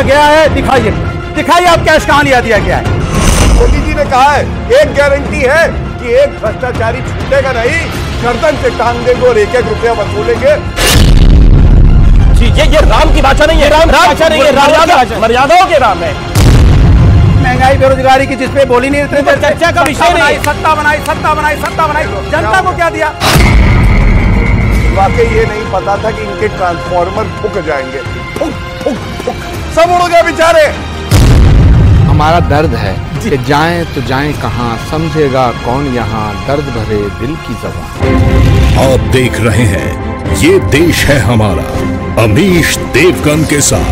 दिया गया है, दिखाइए आप कैश कहां लिया दिया गया है। मोदी जी ने कहा है एक गारंटी है कि एक भ्रष्टाचारी छूटेगा नहीं, गर्दन से टांग देंगे और 1-1 रुपया वसूलेंगे। ये राम की भाषा नहीं है, राम भाषा नहीं है, मर्यादाओं के राम है। महंगाई बेरोजगारी की जिसपे बोली नहीं, इतने चर्चा का विषय नहीं। सत्ता बनाई, जनता को क्या दिया? वाकई ये नहीं पता था कि इनके ट्रांसफॉर्मर फूक जाएंगे, फूक सब उड़ गए बेचारे। हमारा दर्द है कि जाएं तो जाएं कहां, समझेगा कौन यहां दर्द भरे दिल की ज़बान। आप देख रहे हैं ये देश है हमारा, अमीश देवगन के साथ।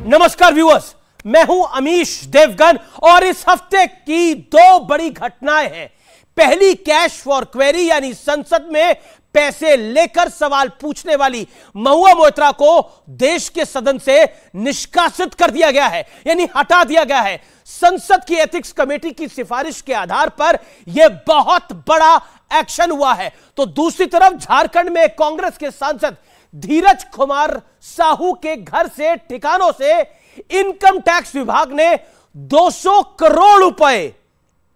नमस्कार व्यूअर्स, मैं हूं अमीश देवगन और इस हफ्ते की 2 बड़ी घटनाएं हैं। पहली, कैश फॉर क्वेरी यानी संसद में पैसे लेकर सवाल पूछने वाली महुआ मोइत्रा को देश के सदन से निष्कासित कर दिया गया है, यानी हटा दिया गया है। संसद की एथिक्स कमेटी की सिफारिश के आधार पर यह बहुत बड़ा एक्शन हुआ है। तो दूसरी तरफ झारखंड में कांग्रेस के सांसद धीरज कुमार साहू के घर से, ठिकानों से इनकम टैक्स विभाग ने 200 करोड़ रुपए,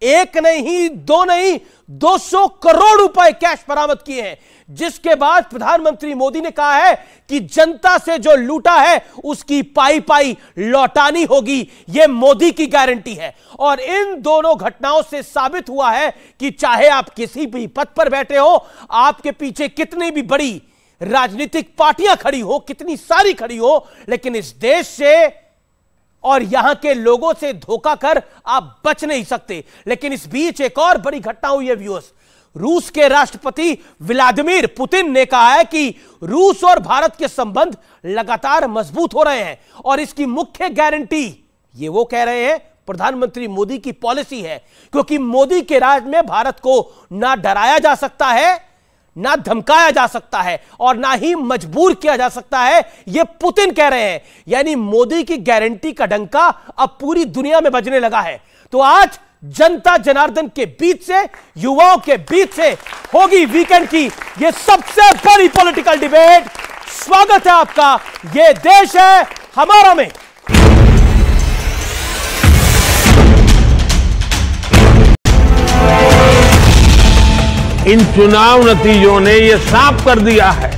एक नहीं, 2 नहीं, 200 करोड़ रुपए कैश बरामद किए हैं। जिसके बाद प्रधानमंत्री मोदी ने कहा है कि जनता से जो लूटा है उसकी पाई पाई लौटानी होगी, यह मोदी की गारंटी है। और इन दोनों घटनाओं से साबित हुआ है कि चाहे आप किसी भी पद पर बैठे हो, आपके पीछे कितनी भी बड़ी राजनीतिक पार्टियां खड़ी हो, कितनी सारी खड़ी हो, लेकिन इस देश से और यहां के लोगों से धोखा कर आप बच नहीं सकते। लेकिन इस बीच एक और बड़ी घटना हुई है व्यूअर्स। रूस के राष्ट्रपति व्लादिमीर पुतिन ने कहा है कि रूस और भारत के संबंध लगातार मजबूत हो रहे हैं और इसकी मुख्य गारंटी, ये वो कह रहे हैं, प्रधानमंत्री मोदी की पॉलिसी है। क्योंकि मोदी के राज में भारत को ना डराया जा सकता है, ना धमकाया जा सकता है और ना ही मजबूर किया जा सकता है, यह पुतिन कह रहे हैं। यानी मोदी की गारंटी का डंका अब पूरी दुनिया में बजने लगा है। तो आज जनता जनार्दन के बीच से, युवाओं के बीच से होगी वीकेंड की यह सबसे बड़ी पॉलिटिकल डिबेट। स्वागत है आपका यह देश है हमारा में। इन चुनाव नतीजों ने यह साफ कर दिया है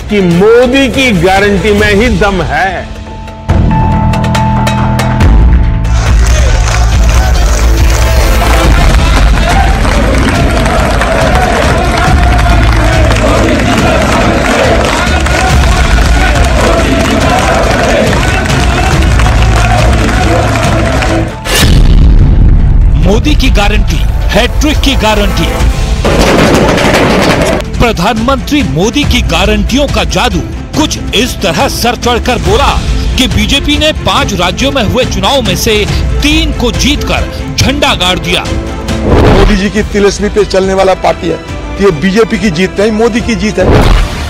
कि मोदी की गारंटी में ही दम है। मोदी की गारंटी, हैट्रिक की गारंटी। प्रधानमंत्री मोदी की गारंटियों का जादू कुछ इस तरह सर चढ़कर बोला कि बीजेपी ने 5 राज्यों में हुए चुनाव में से 3 को जीतकर झंडा गाड़ दिया। मोदी जी की तिलस्मी पे चलने वाला पार्टी है, ये बीजेपी की जीत नहीं, मोदी की जीत है।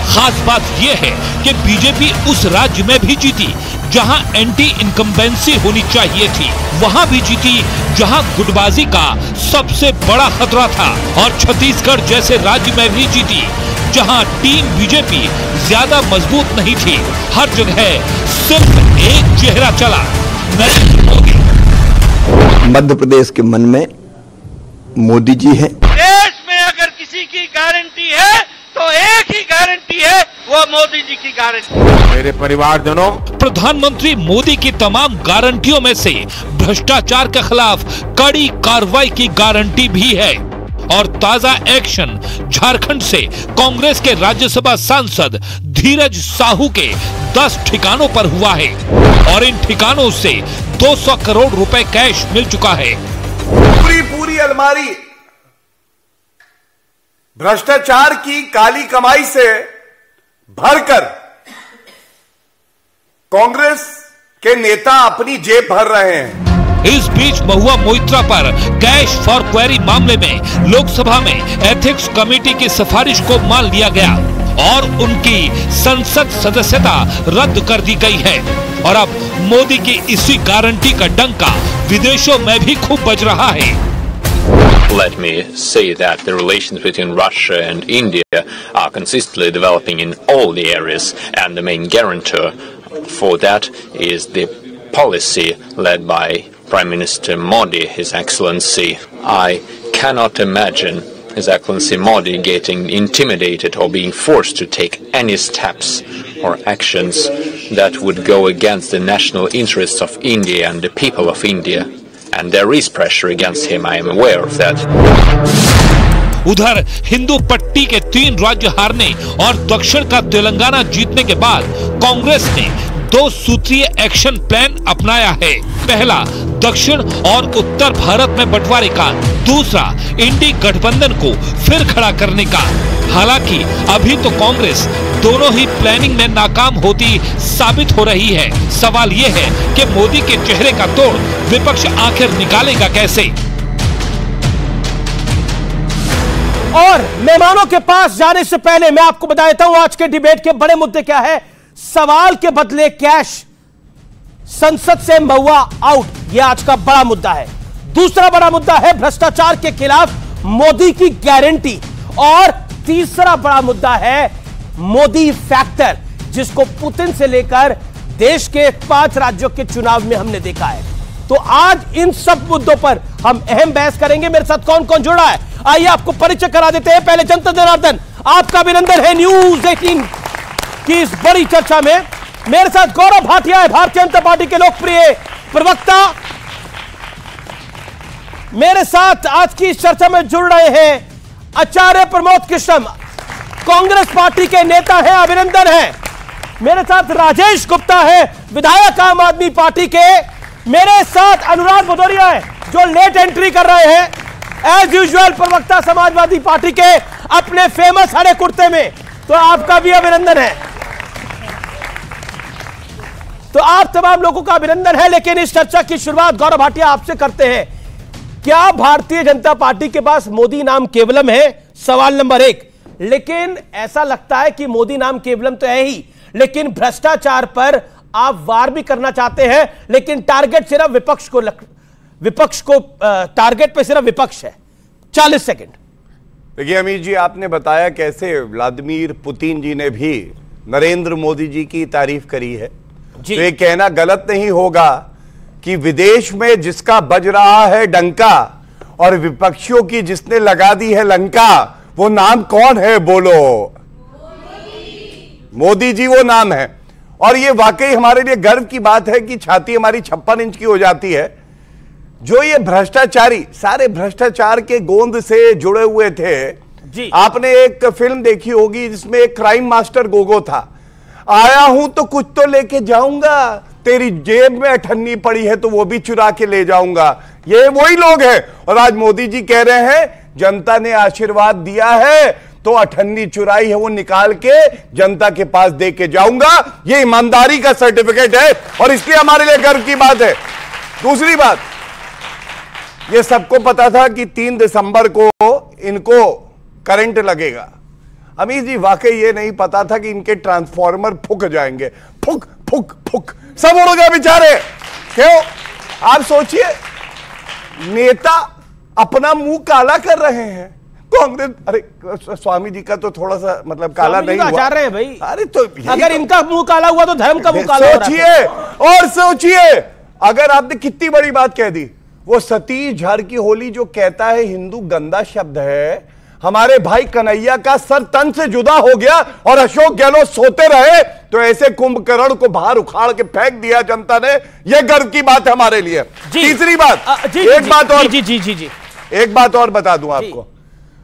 खास बात यह है कि बीजेपी उस राज्य में भी जीती जहां एंटी इनकम्बेंसी होनी चाहिए थी, वहां भी जीती जहां गुटबाजी का सबसे बड़ा खतरा था, और छत्तीसगढ़ जैसे राज्य में भी जीती जहां टीम बीजेपी ज्यादा मजबूत नहीं थी। हर जगह सिर्फ एक चेहरा चला, नरेंद्र मोदी। मध्य प्रदेश के मन में मोदी जी हैं। देश में अगर किसी की गारंटी है तो एक ही गारंटी है, वो मोदी जी की गारंटी। मेरे परिवारजनों, प्रधानमंत्री मोदी की तमाम गारंटियों में से भ्रष्टाचार के खिलाफ कड़ी कार्रवाई की गारंटी भी है। और ताजा एक्शन झारखंड से कांग्रेस के राज्यसभा सांसद धीरज साहू के 10 ठिकानों पर हुआ है और इन ठिकानों से 200 करोड़ रुपए कैश मिल चुका है। पूरी अलमारी भ्रष्टाचार की काली कमाई से भरकर कांग्रेस के नेता अपनी जेब भर रहे हैं। इस बीच महुआ मोइत्रा पर कैश फॉर क्वेरी मामले में लोकसभा में एथिक्स कमेटी की सिफारिश को मान लिया गया और उनकी संसद सदस्यता रद्द कर दी गई है। और अब मोदी की इसी गारंटी का डंका विदेशों में भी खूब बज रहा है। Let me say that the relations between Russia and India are consistently developing in all the areas, and the main guarantor for that is the policy led by Prime Minister Modi, His Excellency. I cannot imagine His Excellency Modi getting intimidated or being forced to take any steps or actions that would go against the national interests of India and the people of India. And there is pressure against him, I am aware of that. उधर हिंदू पट्टी के 3 राज्य हारने और दक्षिण का तेलंगाना जीतने के बाद कांग्रेस ने 2 सूत्रीय एक्शन प्लान अपनाया है। पहला दक्षिण और उत्तर भारत में बंटवारे का, दूसरा इंडी गठबंधन को फिर खड़ा करने का। हालांकि अभी तो कांग्रेस दोनों ही प्लानिंग में नाकाम होती साबित हो रही है। सवाल यह है कि मोदी के चेहरे का तोड़ विपक्ष आखिर निकालेगा कैसे। और मेहमानों के पास जाने से पहले मैं आपको बता देता हूं आज के डिबेट के बड़े मुद्दे क्या है। सवाल के बदले कैश, संसद से महुआ आउट, यह आज का बड़ा मुद्दा है। दूसरा बड़ा मुद्दा है भ्रष्टाचार के खिलाफ मोदी की गारंटी, और तीसरा बड़ा मुद्दा है मोदी फैक्टर, जिसको पुतिन से लेकर देश के 5 राज्यों के चुनाव में हमने देखा है। तो आज इन सब मुद्दों पर हम अहम बहस करेंगे। मेरे साथ कौन कौन जुड़ा है, आइए आपको परिचय करा देते हैं। पहले जनता जनार्दन, आपका अभिनंदन है न्यूज 18 की इस बड़ी चर्चा में। मेरे साथ गौरव भाटिया है, भारतीय जनता पार्टी के लोकप्रिय प्रवक्ता। मेरे साथ आज की इस चर्चा में जुड़ रहे हैं आचार्य प्रमोद कृष्णम, कांग्रेस पार्टी के नेता हैं, अभिनंदन है। मेरे साथ राजेश गुप्ता है, विधायक आम आदमी पार्टी के। मेरे साथ अनुराग भदौरिया है, जो लेट एंट्री कर रहे हैं एज यूजुअल, प्रवक्ता समाजवादी पार्टी के, अपने फेमस हरे कुर्ते में। तो आपका भी अभिनंदन है। तो आप तमाम लोगों का अभिनंदन है। लेकिन इस चर्चा की शुरुआत गौरव भाटिया आपसे करते हैं। क्या भारतीय जनता पार्टी के पास मोदी नाम केवलम है? सवाल नंबर 1। लेकिन ऐसा लगता है कि मोदी नाम केवलम तो है ही, लेकिन भ्रष्टाचार पर आप वार भी करना चाहते हैं, लेकिन टारगेट सिर्फ विपक्ष को टारगेट पे सिर्फ विपक्ष है। 40 सेकंड। देखिए अमित जी, आपने बताया कैसे व्लादिमीर पुतिन जी ने भी नरेंद्र मोदी जी की तारीफ करी है। तो ये कहना गलत नहीं होगा कि विदेश में जिसका बज रहा है डंका और विपक्षियों की जिसने लगा दी है लंका, वो नाम कौन है बोलो? मोदी जी वो नाम है। और ये वाकई हमारे लिए गर्व की बात है कि छाती हमारी 56 इंच की हो जाती है। जो ये भ्रष्टाचारी सारे भ्रष्टाचार के गोंद से जुड़े हुए थे जी। आपने एक फिल्म देखी होगी जिसमें एक क्राइम मास्टर गोगो था। आया हूं तो कुछ तो लेके जाऊंगा, तेरी जेब में अठन्नी पड़ी है तो वो भी चुरा के ले जाऊंगा। ये वही लोग हैं। और आज मोदी जी कह रहे हैं जनता ने आशीर्वाद दिया है तो अठन्नी चुराई है वो निकाल के जनता के पास दे के जाऊंगा। ये ईमानदारी का सर्टिफिकेट है और इसलिए हमारे लिए गर्व की बात है। दूसरी बात, ये सबको पता था कि 3 दिसंबर को इनको करंट लगेगा। अमित जी, वाकई ये नहीं पता था कि इनके ट्रांसफॉर्मर फूक जाएंगे। फुक फुक फुक सब उड़ गए बेचारे। क्यों? आप सोचिए, नेता अपना मुंह काला कर रहे हैं। कांग्रेस, अरे स्वामी जी का तो थोड़ा सा मतलब काला नहीं हुआ। आचार रहे हैं भाई। अरे तो अगर इनका मुंह काला हुआ तो धर्म का मुंह काला हो रहा है। सोचिए और सोचिए, अगर आपने कितनी बड़ी बात कह दी। वो सतीश झारकीहोली जो कहता है हिंदू गंदा शब्द है, हमारे भाई कन्हैया का सर तन से जुदा हो गया और अशोक गहलोत सोते रहे तो ऐसे कुंभकर्ण को बाहर उखाड़ के फेंक दिया जनता ने। यह गर्व की बात है हमारे लिए। तीसरी बात, एक बात और बता दूं आपको।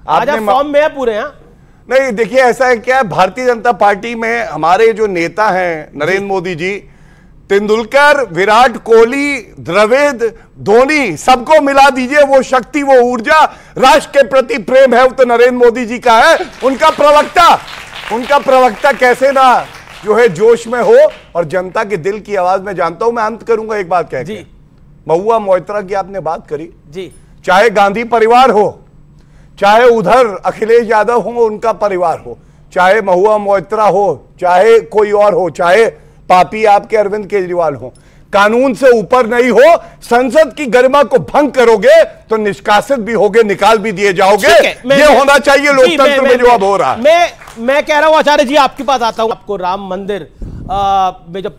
आपने फॉर्म में है पूरे? नहीं, देखिए ऐसा है क्या, भारतीय जनता पार्टी में हमारे जो नेता हैं नरेंद्र मोदी जी, तेंदुलकर, विराट कोहली, द्रविड़, धोनी, सबको मिला दीजिए, वो शक्ति, वो ऊर्जा, राष्ट्र के प्रति प्रेम है वो तो नरेंद्र मोदी जी का है। उनका प्रवक्ता कैसे ना जो है जोश में हो और जनता के दिल की आवाज में जानता हूं। मैं अंत करूंगा एक बात कह के। महुआ मोइत्रा की आपने बात करी जी। चाहे गांधी परिवार हो, चाहे उधर अखिलेश यादव हो उनका परिवार हो, चाहे महुआ मोइत्रा हो, चाहे कोई और हो, चाहे पापी आपके अरविंद केजरीवाल हो, कानून से ऊपर नहीं हो। संसद की गरिमा को भंग करोगे तो निष्कासित भी होगे, निकाल भी दिए जाओगे। ये होना चाहिए लोकतंत्र में जो अब हो रहा है। मैं कह रहा हूं आचार्य जी, आपके पास आता हूं। आपको राम मंदिर में जो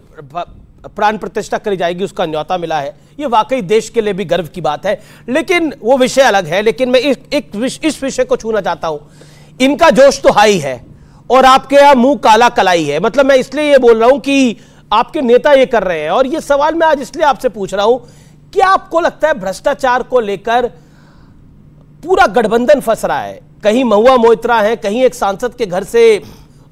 प्राण प्रतिष्ठा करी जाएगी उसका न्योता मिला है, ये वाकई देश के लिए भी गर्व की बात है। लेकिन वो विषय अलग है। लेकिन मैं इस विषय को छूना चाहता हूं। इनका जोश तो हाई है और आपके यहां मुंह काला कलाई है। मतलब मैं इसलिए ये बोल रहा हूं कि आपके नेता ये कर रहे हैं, और ये सवाल मैं आज इसलिए आपसे पूछ रहा हूं, क्या आपको लगता है भ्रष्टाचार को लेकर पूरा गठबंधन फंस रहा है? कहीं महुआ मोइत्रा है, कहीं एक सांसद के घर से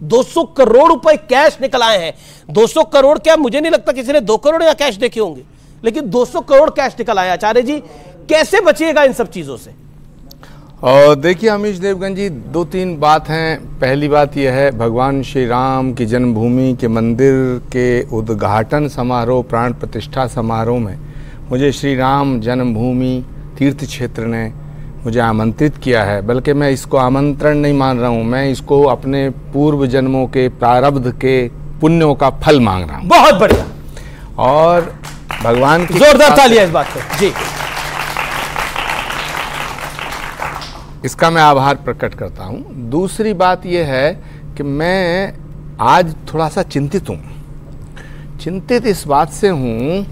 200 करोड़ रुपए कैश निकल आए हैं। 200 करोड़ क्या, मुझे नहीं लगता किसी ने 2 करोड़ या कैश देखे होंगे, लेकिन 200 करोड़ कैश निकल आए। आचार्य जी, कैसे बचिएगा इन सब चीजों से? और देखिए अमीश देवगन जी, 2-3 बात हैं। पहली बात यह है, भगवान श्री राम की जन्मभूमि के मंदिर के उद्घाटन समारोह, प्राण प्रतिष्ठा समारोह में मुझे श्री राम जन्मभूमि तीर्थ क्षेत्र ने मुझे आमंत्रित किया है। बल्कि मैं इसको आमंत्रण नहीं मान रहा हूँ, मैं इसको अपने पूर्व जन्मों के प्रारब्ध के पुण्यों का फल मांग रहा हूँ। बहुत बढ़िया। और भगवान की जोरदार तालियां इस बात पे जी। इसका मैं आभार प्रकट करता हूँ। दूसरी बात यह है कि मैं आज थोड़ा सा चिंतित हूँ। चिंतित इस बात से हूँ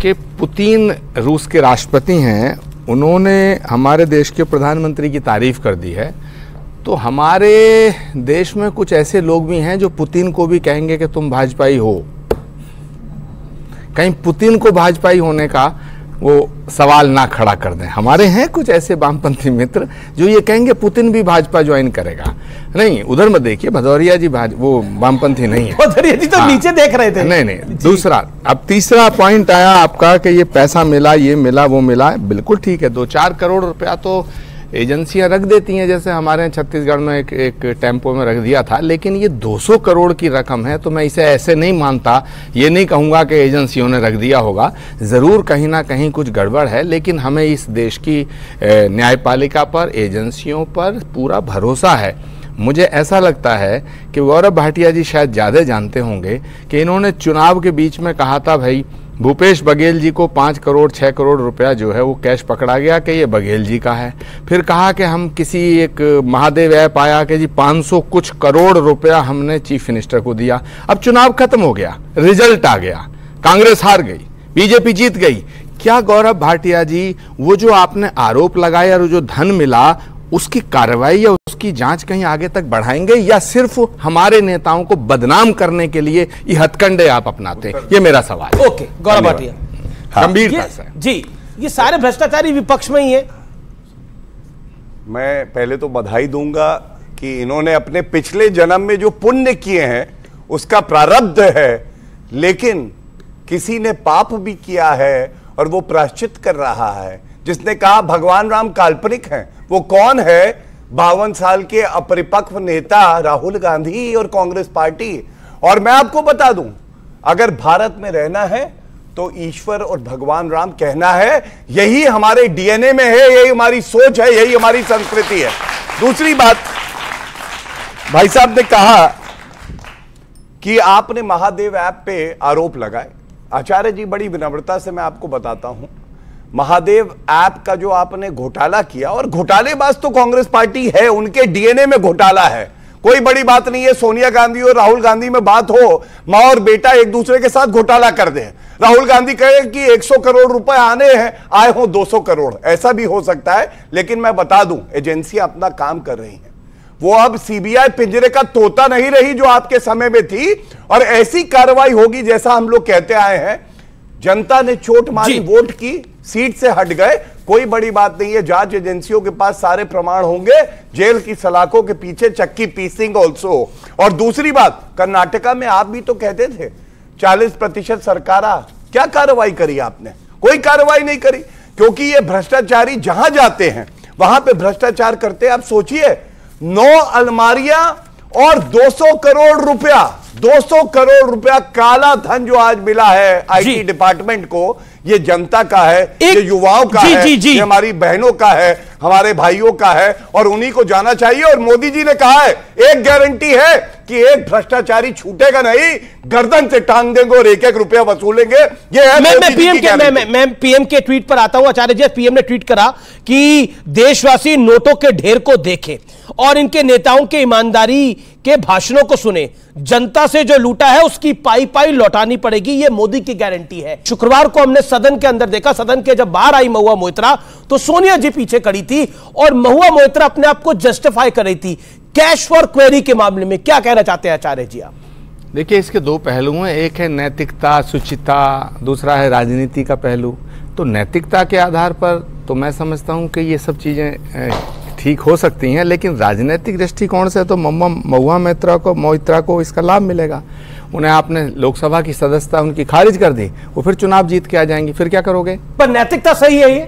कि पुतिन रूस के राष्ट्रपति हैं, उन्होंने हमारे देश के प्रधानमंत्री की तारीफ कर दी है। तो हमारे देश में कुछ ऐसे लोग भी हैं जो पुतिन को भी कहेंगे कि तुम भाजपाई हो। कहीं पुतिन को भाजपाई होने का वो सवाल ना खड़ा कर दें। हमारे हैं कुछ ऐसे वामपंथी मित्र जो ये कहेंगे पुतिन भी भाजपा ज्वाइन करेगा। नहीं, उधर मत देखिए, भदौरिया जी वो वामपंथी नहीं है। भदौरिया जी तो नीचे देख रहे थे। नहीं। दूसरा, अब तीसरा पॉइंट आया आपका कि ये पैसा मिला, ये मिला, वो मिला। बिल्कुल ठीक है, 2-4 करोड़ रुपया तो एजेंसियां रख देती हैं, जैसे हमारे छत्तीसगढ़ में एक टेम्पो में रख दिया था। लेकिन ये 200 करोड़ की रकम है, तो मैं इसे ऐसे नहीं मानता। ये नहीं कहूँगा कि एजेंसियों ने रख दिया होगा, ज़रूर कहीं ना कहीं कुछ गड़बड़ है। लेकिन हमें इस देश की न्यायपालिका पर, एजेंसियों पर पूरा भरोसा है। मुझे ऐसा लगता है कि गौरव भाटिया जी शायद ज़्यादा जानते होंगे कि इन्होंने चुनाव के बीच में कहा था, भाई भूपेश बघेल जी को 5 करोड़ 6 करोड़ रुपया जो है वो कैश पकड़ा गया कि ये बघेल जी का है। फिर कहा कि हम किसी एक महादेव ऐप आया कि जी 500 कुछ करोड़ रुपया हमने चीफ मिनिस्टर को दिया। अब चुनाव खत्म हो गया, रिजल्ट आ गया, कांग्रेस हार गई, बीजेपी जीत गई। क्या गौरव भाटिया जी, वो जो आपने आरोप लगाया और जो धन मिला, उसकी कार्रवाई या उसकी जांच कहीं आगे तक बढ़ाएंगे, या सिर्फ हमारे नेताओं को बदनाम करने के लिए ये हथकंडे आप अपनाते हैं? ये मेरा सवाल है। ओके, गौरव भाटिया, गंभीरता से जी, ये सारे भ्रष्टाचारी विपक्ष में ही है। मैं पहले तो बधाई दूंगा कि इन्होंने अपने पिछले जन्म में जो पुण्य किए हैं उसका प्रारब्ध है, लेकिन किसी ने पाप भी किया है और वो प्रायश्चित कर रहा है। जिसने कहा भगवान राम काल्पनिक हैं, वो कौन है? 52 साल के अपरिपक्व नेता राहुल गांधी और कांग्रेस पार्टी। और मैं आपको बता दूं, अगर भारत में रहना है तो ईश्वर और भगवान राम कहना है। यही हमारे डीएनए में है, यही हमारी सोच है, यही हमारी संस्कृति है। दूसरी बात, भाई साहब ने कहा कि आपने महादेव ऐप पे आरोप लगाए। आचार्य जी, बड़ी विनम्रता से मैं आपको बताता हूं, महादेव ऐप का जो आपने घोटाला किया, और घोटालेबाज तो कांग्रेस पार्टी है, उनके डीएनए में घोटाला है, कोई बड़ी बात नहीं है। सोनिया गांधी और राहुल गांधी में बात हो, मां और बेटा एक दूसरे के साथ घोटाला कर दे, राहुल गांधी कहे कि 100 करोड़ रुपए आने हैं, आए हो 200 करोड़, ऐसा भी हो सकता है। लेकिन मैं बता दूं, एजेंसियां अपना काम कर रही हैं। वो अब सीबीआई पिंजरे का तोता नहीं रही जो आपके समय में थी, और ऐसी कार्रवाई होगी जैसा हम लोग कहते आए हैं। जनता ने चोट मारी, वोट की, सीट से हट गए, कोई बड़ी बात नहीं है। जांच एजेंसियों के पास सारे प्रमाण होंगे, जेल की सलाखों के पीछे चक्की पीसिंग ऑल्सो। और दूसरी बात, कर्नाटका में आप भी तो कहते थे 40% सरकार, क्या कार्रवाई करी आपने? कोई कार्रवाई नहीं करी, क्योंकि ये भ्रष्टाचारी जहां जाते हैं वहां पे भ्रष्टाचार करते हैं। आप सोचिए, 9 अलमारियां और 200 करोड़ रुपया, 200 करोड़ रुपया काला धन जो आज मिला है आईटी डिपार्टमेंट को, ये जनता का है, ये युवाओं का है, ये हमारी बहनों का है, हमारे भाइयों का है और उन्हीं को जाना चाहिए। और मोदी जी ने कहा है, एक गारंटी है कि एक भ्रष्टाचारी छूटेगा नहीं, गर्दन से टांग देंगे और 1-1 रुपया वसूलेंगे। ये है मैं पीएम के ट्वीट पर आता हूं। आचार्य जी, पीएम ने ट्वीट करा कि देशवासी नोटों के ढेर को देखें और इनके नेताओं के ईमानदारी के भाषणों को सुने। जनता से जो लूटा है उसकी पाई पाई लौटानी पड़ेगी, ये मोदी की गारंटी है। शुक्रवार को हमने सदन के अंदर देखा, सदन के जब बाहर आई महुआ मोइत्रा तो सोनिया जी पीछे खड़ी थी और महुआ मोइत्रा अपने आप को जस्टिफाई कर रही थी कैश फॉर क्वेरी के मामले में। क्या कहना चाहते हैं आचार्य जी आप? देखिए, इसके दो पहलू हैं, एक है नैतिकता, शुचिता, दूसरा है राजनीति का पहलू। तो नैतिकता के आधार पर तो मैं समझता हूं कि ये सब चीज़ें ठीक हो सकती हैं, लेकिन राजनीतिक दृष्टिकोण से तो महुआ मोइत्रा को इसका लाभ मिलेगा। उन्हें आपने लोकसभा की सदस्यता उनकी खारिज कर दी, वो फिर चुनाव जीत के आ जाएंगी, फिर क्या करोगे? पर नैतिकता सही है ये?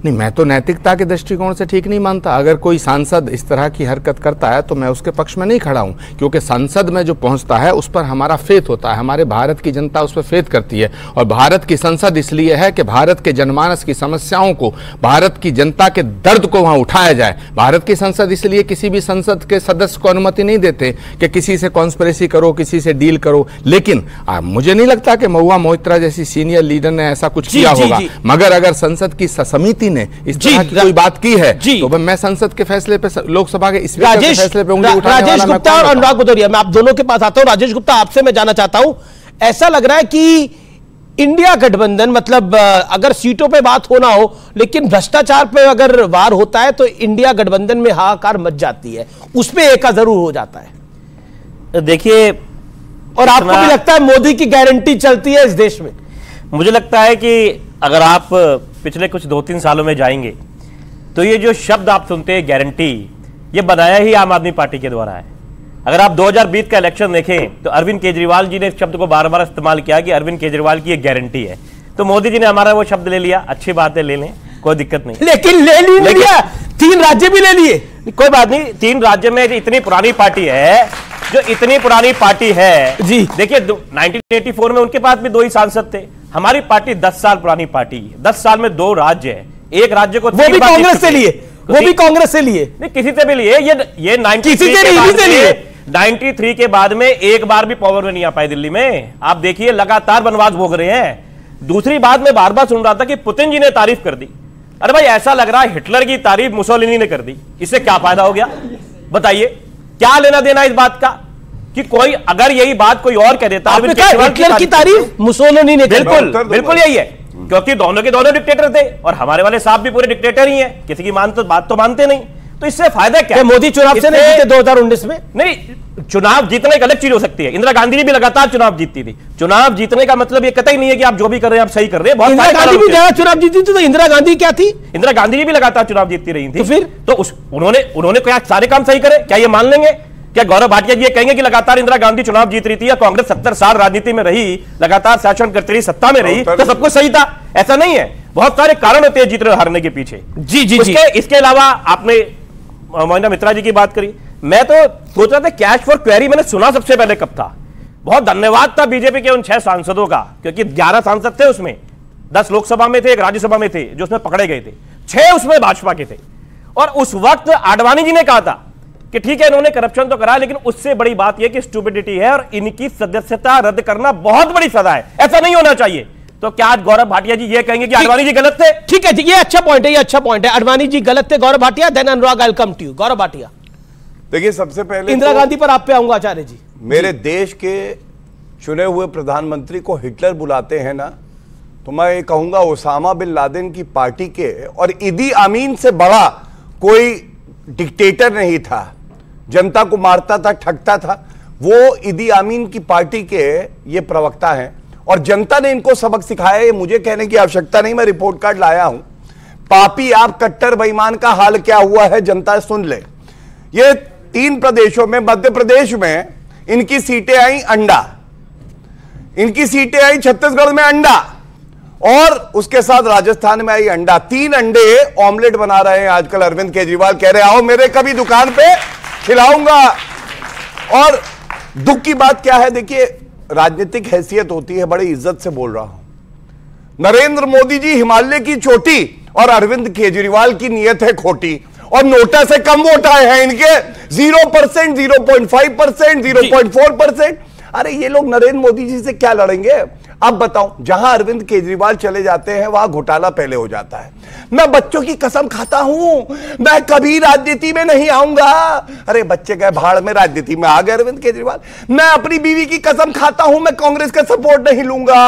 नहीं, मैं तो नैतिकता के दृष्टिकोण से ठीक नहीं मानता। अगर कोई सांसद इस तरह की हरकत करता है तो मैं उसके पक्ष में नहीं खड़ा हूं, क्योंकि संसद में जो पहुंचता है उस पर हमारा फेथ होता है, हमारे भारत की जनता उस पर फेथ करती है। और भारत की संसद इसलिए है कि भारत के जनमानस की समस्याओं को, भारत की जनता के दर्द को वहां उठाया जाए। भारत की संसद इसलिए किसी भी संसद के सदस्य को अनुमति नहीं देते कि किसी से कॉन्स्पिरेसी करो, किसी से डील करो। लेकिन मुझे नहीं लगता कि महुआ मोइत्रा जैसी सीनियर लीडर ने ऐसा कुछ किया होगा। मगर अगर संसद की समिति ने इस तरह की कोई बात की है तो मैं संसद के फैसले पे, लोकसभा के स्पीकर के फैसले पे उंगली उठाने वाला। राजेश गुप्ता और अनुराग भदौरिया, मैं आप दोनों के पास आता हूं। राजेश गुप्ता, आपसे मैं जानना चाहता हूं, ऐसा लग रहा है कि इंडिया गठबंधन, मतलब अगर सीटों पे बात होना हो लेकिन भ्रष्टाचार पे अगर वार होता है तो इंडिया गठबंधन में हाहाकार मच जाती है, उस पे एका जरूर हो जाता है। देखिए, और आपको भी लगता है मोदी की गारंटी चलती है इस देश में? मुझे लगता है कि अगर आप पिछले कुछ 2-3 सालों में जाएंगे तो ये जो शब्द आप सुनते हैं गारंटी, ये बनाया ही आम आदमी पार्टी के द्वारा है। अगर आप 2020 का इलेक्शन देखें तो अरविंद केजरीवाल जी ने इस शब्द को बार बार इस्तेमाल किया कि अरविंद केजरीवाल की एक गारंटी है। तो मोदी जी ने हमारा वो शब्द ले लिया, अच्छी बात है, ले लें, कोई दिक्कत नहीं। लेकिन ले लिया, 3 राज्य भी ले लिए, कोई बात नहीं। 3 राज्य में इतनी पुरानी पार्टी है, जो इतनी पुरानी पार्टी है जी। देखिए, 1984 में उनके पास भी 2 ही सांसद थे। हमारी पार्टी 10 साल पुरानी पार्टी है, 10 साल में 2 राज्य है, एक राज्य को वो भी कांग्रेस से लिए, वो भी कांग्रेस से लिए, नहीं किसी से भी लिए। ये 93 के बाद में एक बार भी पावर में नहीं आ पाए दिल्ली में। आप देखिए, लगातार वनवास भोग रहे हैं। दूसरी बात, मैं बार बार सुन रहा था कि पुतिन जी ने तारीफ कर दी। अरे भाई, ऐसा लग रहा है हिटलर की तारीफ मुसोलिनी ने कर दी, इससे क्या फायदा हो गया? बताइए, क्या लेना देना इस बात का कि कोई अगर यही बात कोई और कह देता, हिटलर की तारीफ मुसोलिनी ने, बिल्कुल यही है, क्योंकि दोनों के दोनों डिक्टेटर थे और हमारे वाले साहब भी पूरे डिक्टेटर ही हैं, किसी की बात तो मानते नहीं। तो इससे फायदा क्या? मोदी चुनाव से नहीं जीते 2019 में? नहीं, चुनाव जीतने एक अलग चीज हो सकती है। इंदिरा गांधी जी भी लगातार चुनाव जीतती थी। चुनाव जीतने का मतलब ये कतई नहीं है कि आप जो भी कर रहे हैं आप सही कर रहे हैं। इंदिरा गांधी भी ज्यादा चुनाव जीती थी, तो इंदिरा गांधी क्या थी? इंदिरा गांधी जी भी लगातार चुनाव जीतती रही थी। तो फिर उन्होंने क्या सारे काम सही करे? क्या ये मान लेंगे? क्या गौरव भाटिया जी ये कहेंगे कि लगातार इंदिरा गांधी चुनाव जीत रही थी या कांग्रेस 70 साल राजनीति में रही, लगातार शासन करती रही, सत्ता में रही, तो सब कुछ सही था? ऐसा नहीं है, बहुत सारे कारण होते हैं जीतने हारने के पीछे। जी। इसके अलावा आपने मोइना मित्रा जी की बात करी, मैं तो सोच रहा था कैश फॉर क्वेरी मैंने सुना सबसे पहले कब था। बहुत धन्यवाद था बीजेपी के उन 6 सांसदों का, क्योंकि 11 सांसद थे उसमें, 10 लोकसभा में थे, 1 राज्यसभा में थे जो उसमें पकड़े गए थे, 6 उसमें भाजपा के थे। और उस वक्त आडवाणी जी ने कहा था कि ठीक है, इन्होंने करप्शन तो करा, लेकिन उससे बड़ी बात यह कि स्टूपिडिटी है और इनकी सदस्यता रद्द करना बहुत बड़ी सजा है, ऐसा नहीं होना चाहिए। तो क्या आज गौरव भाटिया जी ये कहेंगे कि आडवाणी जी गलत थे? ठीक है जी, ये अच्छा पॉइंट है, ये अच्छा पॉइंट है। आडवाणी जी गलत थे, Gaurav Bhatia, then Anurag, I will come to you. Gaurav Bhatia, देखिए, सबसे पहले इंदिरा गांधी पर आप पे आऊंगा आचार्य जी। मेरे देश के चुने हुए प्रधानमंत्री को हिटलर बुलाते हैं ना, तो मैं ये कहूंगा ओसामा बिन लादेन की पार्टी के और इदी अमीन से बड़ा कोई डिक्टेटर नहीं था, जनता को मारता था, ठगता था। वो इदी अमीन की पार्टी के ये प्रवक्ता हैं और जनता ने इनको सबक सिखाया। ये मुझे कहने की आवश्यकता नहीं, मैं रिपोर्ट कार्ड लाया हूं। पापी आप कट्टर बेईमान का हाल क्या हुआ है जनता सुन ले। ये 3 प्रदेशों में, मध्य प्रदेश में इनकी सीटें आई अंडा, इनकी सीटें आई छत्तीसगढ़ में अंडा, और उसके साथ राजस्थान में आई अंडा। 3 अंडे ऑमलेट बना रहे हैं आजकल अरविंद केजरीवाल, कह रहे आओ मेरे कभी दुकान पे खिलाऊंगा। और दुख की बात क्या है, देखिए, राजनीतिक हैसियत होती है, बड़ी इज्जत से बोल रहा हूं, नरेंद्र मोदी जी हिमालय की चोटी और अरविंद केजरीवाल की नीयत है खोटी। और नोटा से कम वोट आए हैं इनके 0%, 0.5%, 0.4%। अरे ये लोग नरेंद्र मोदी जी से क्या लड़ेंगे? अब बताओ, जहां अरविंद केजरीवाल चले जाते हैं वहां घोटाला पहले हो जाता है। मैं बच्चों की कसम खाता हूं, मैं कभी राजनीति में नहीं आऊंगा। अरे बच्चे गए भाड़ में, राजनीति में आ गए अरविंद केजरीवाल। मैं अपनी बीवी की कसम खाता हूं, मैं कांग्रेस का सपोर्ट नहीं लूंगा।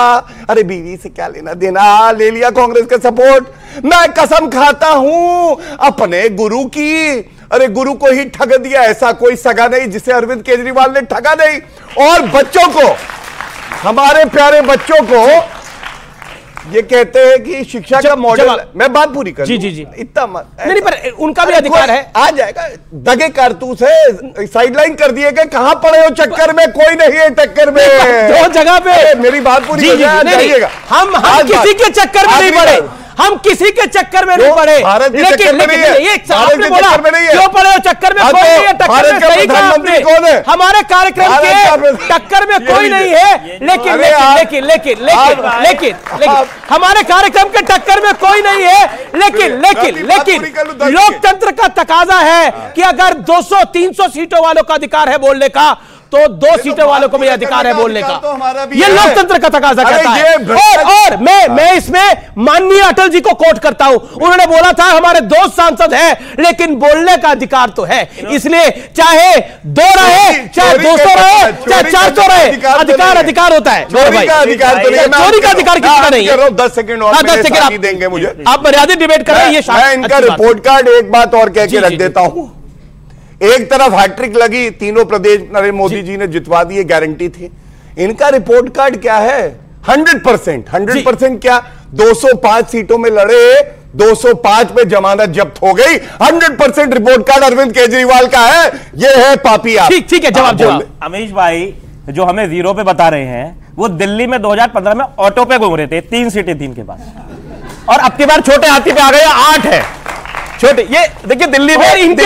अरे बीवी से क्या लेना देना, ले लिया कांग्रेस का सपोर्ट। मैं कसम खाता हूं अपने गुरु की, अरे गुरु को ही ठग दिया, ऐसा कोई सगा नहीं जिसे अरविंद केजरीवाल ने ठगा नहीं। और बच्चों को, हमारे प्यारे बच्चों को ये कहते हैं कि शिक्षा का मॉडल, मैं बात पूरी कर जी जी जी, इतना मत नहीं, पर उनका भी अधिकार है, आ जाएगा। दगे कारतूस है, साइडलाइन कर दिए गए। कहां पड़े हो चक्कर में? कोई नहीं है टक्कर में, दो जगह पे। मेरी बात पूरी हो जाइएगा। हम किसी के चक्कर में नहीं पड़े, हम किसी के चक्कर में नहीं पड़े। लेकिन आपने बोला क्यों पड़े हो चक्कर में? कोई नहीं है टक्कर में, सही कहा आपने। हमारे कार्यक्रम के टक्कर में कोई नहीं है, लेकिन लेकिन लेकिन लेकिन लेकिन हमारे कार्यक्रम के टक्कर में कोई नहीं है, लेकिन लेकिन लेकिन लोकतंत्र का तकाजा है कि अगर 200-300 सीटों वालों का अधिकार है बोलने का, तो 2 सीटों वालों को भी अधिकार है बोलने का। ये लोकतंत्र का तकाजा कहता है। और मैं इसमें माननीय अटल जी को कोट करता हूं। उन्होंने बोला था हमारे 2 सांसद हैं, लेकिन बोलने का अधिकार तो है। इसलिए चाहे 2 रहे, चाहे 200 रहे, चाहे 400 रहे, अधिकार अधिकार होता है। चोरी का अधिकार तो नहीं, चोरी का अधिकार किसका नहीं है? 10 सेकंड और 10 सेकंड देंगे मुझे। आप मर्यादित डिबेट कर रहे हैं। मैं इनका रिपोर्ट कार्ड एक बात और कह के रख देता हूं। एक तरफ हैट्रिक लगी, तीनों प्रदेश नरेंद्र मोदी जी ने जितवा दिए, गारंटी थी। इनका रिपोर्ट कार्ड क्या है? 100% क्या? 205 सीटों में लड़े, 205 में जमानत जब्त हो गई। 100% रिपोर्ट कार्ड अरविंद केजरीवाल का है। यह है पापी आप। ठीक है, जवाब। अमीश भाई जो हमें 0 पे बता रहे हैं, वो दिल्ली में 2015 में ऑटो पे घूम रहे थे, 3 सीटें थी इनके पास, और अब की बार छोटे हाथी पे आ गए 8 है। छोटे, ये देखिए दिल्ली में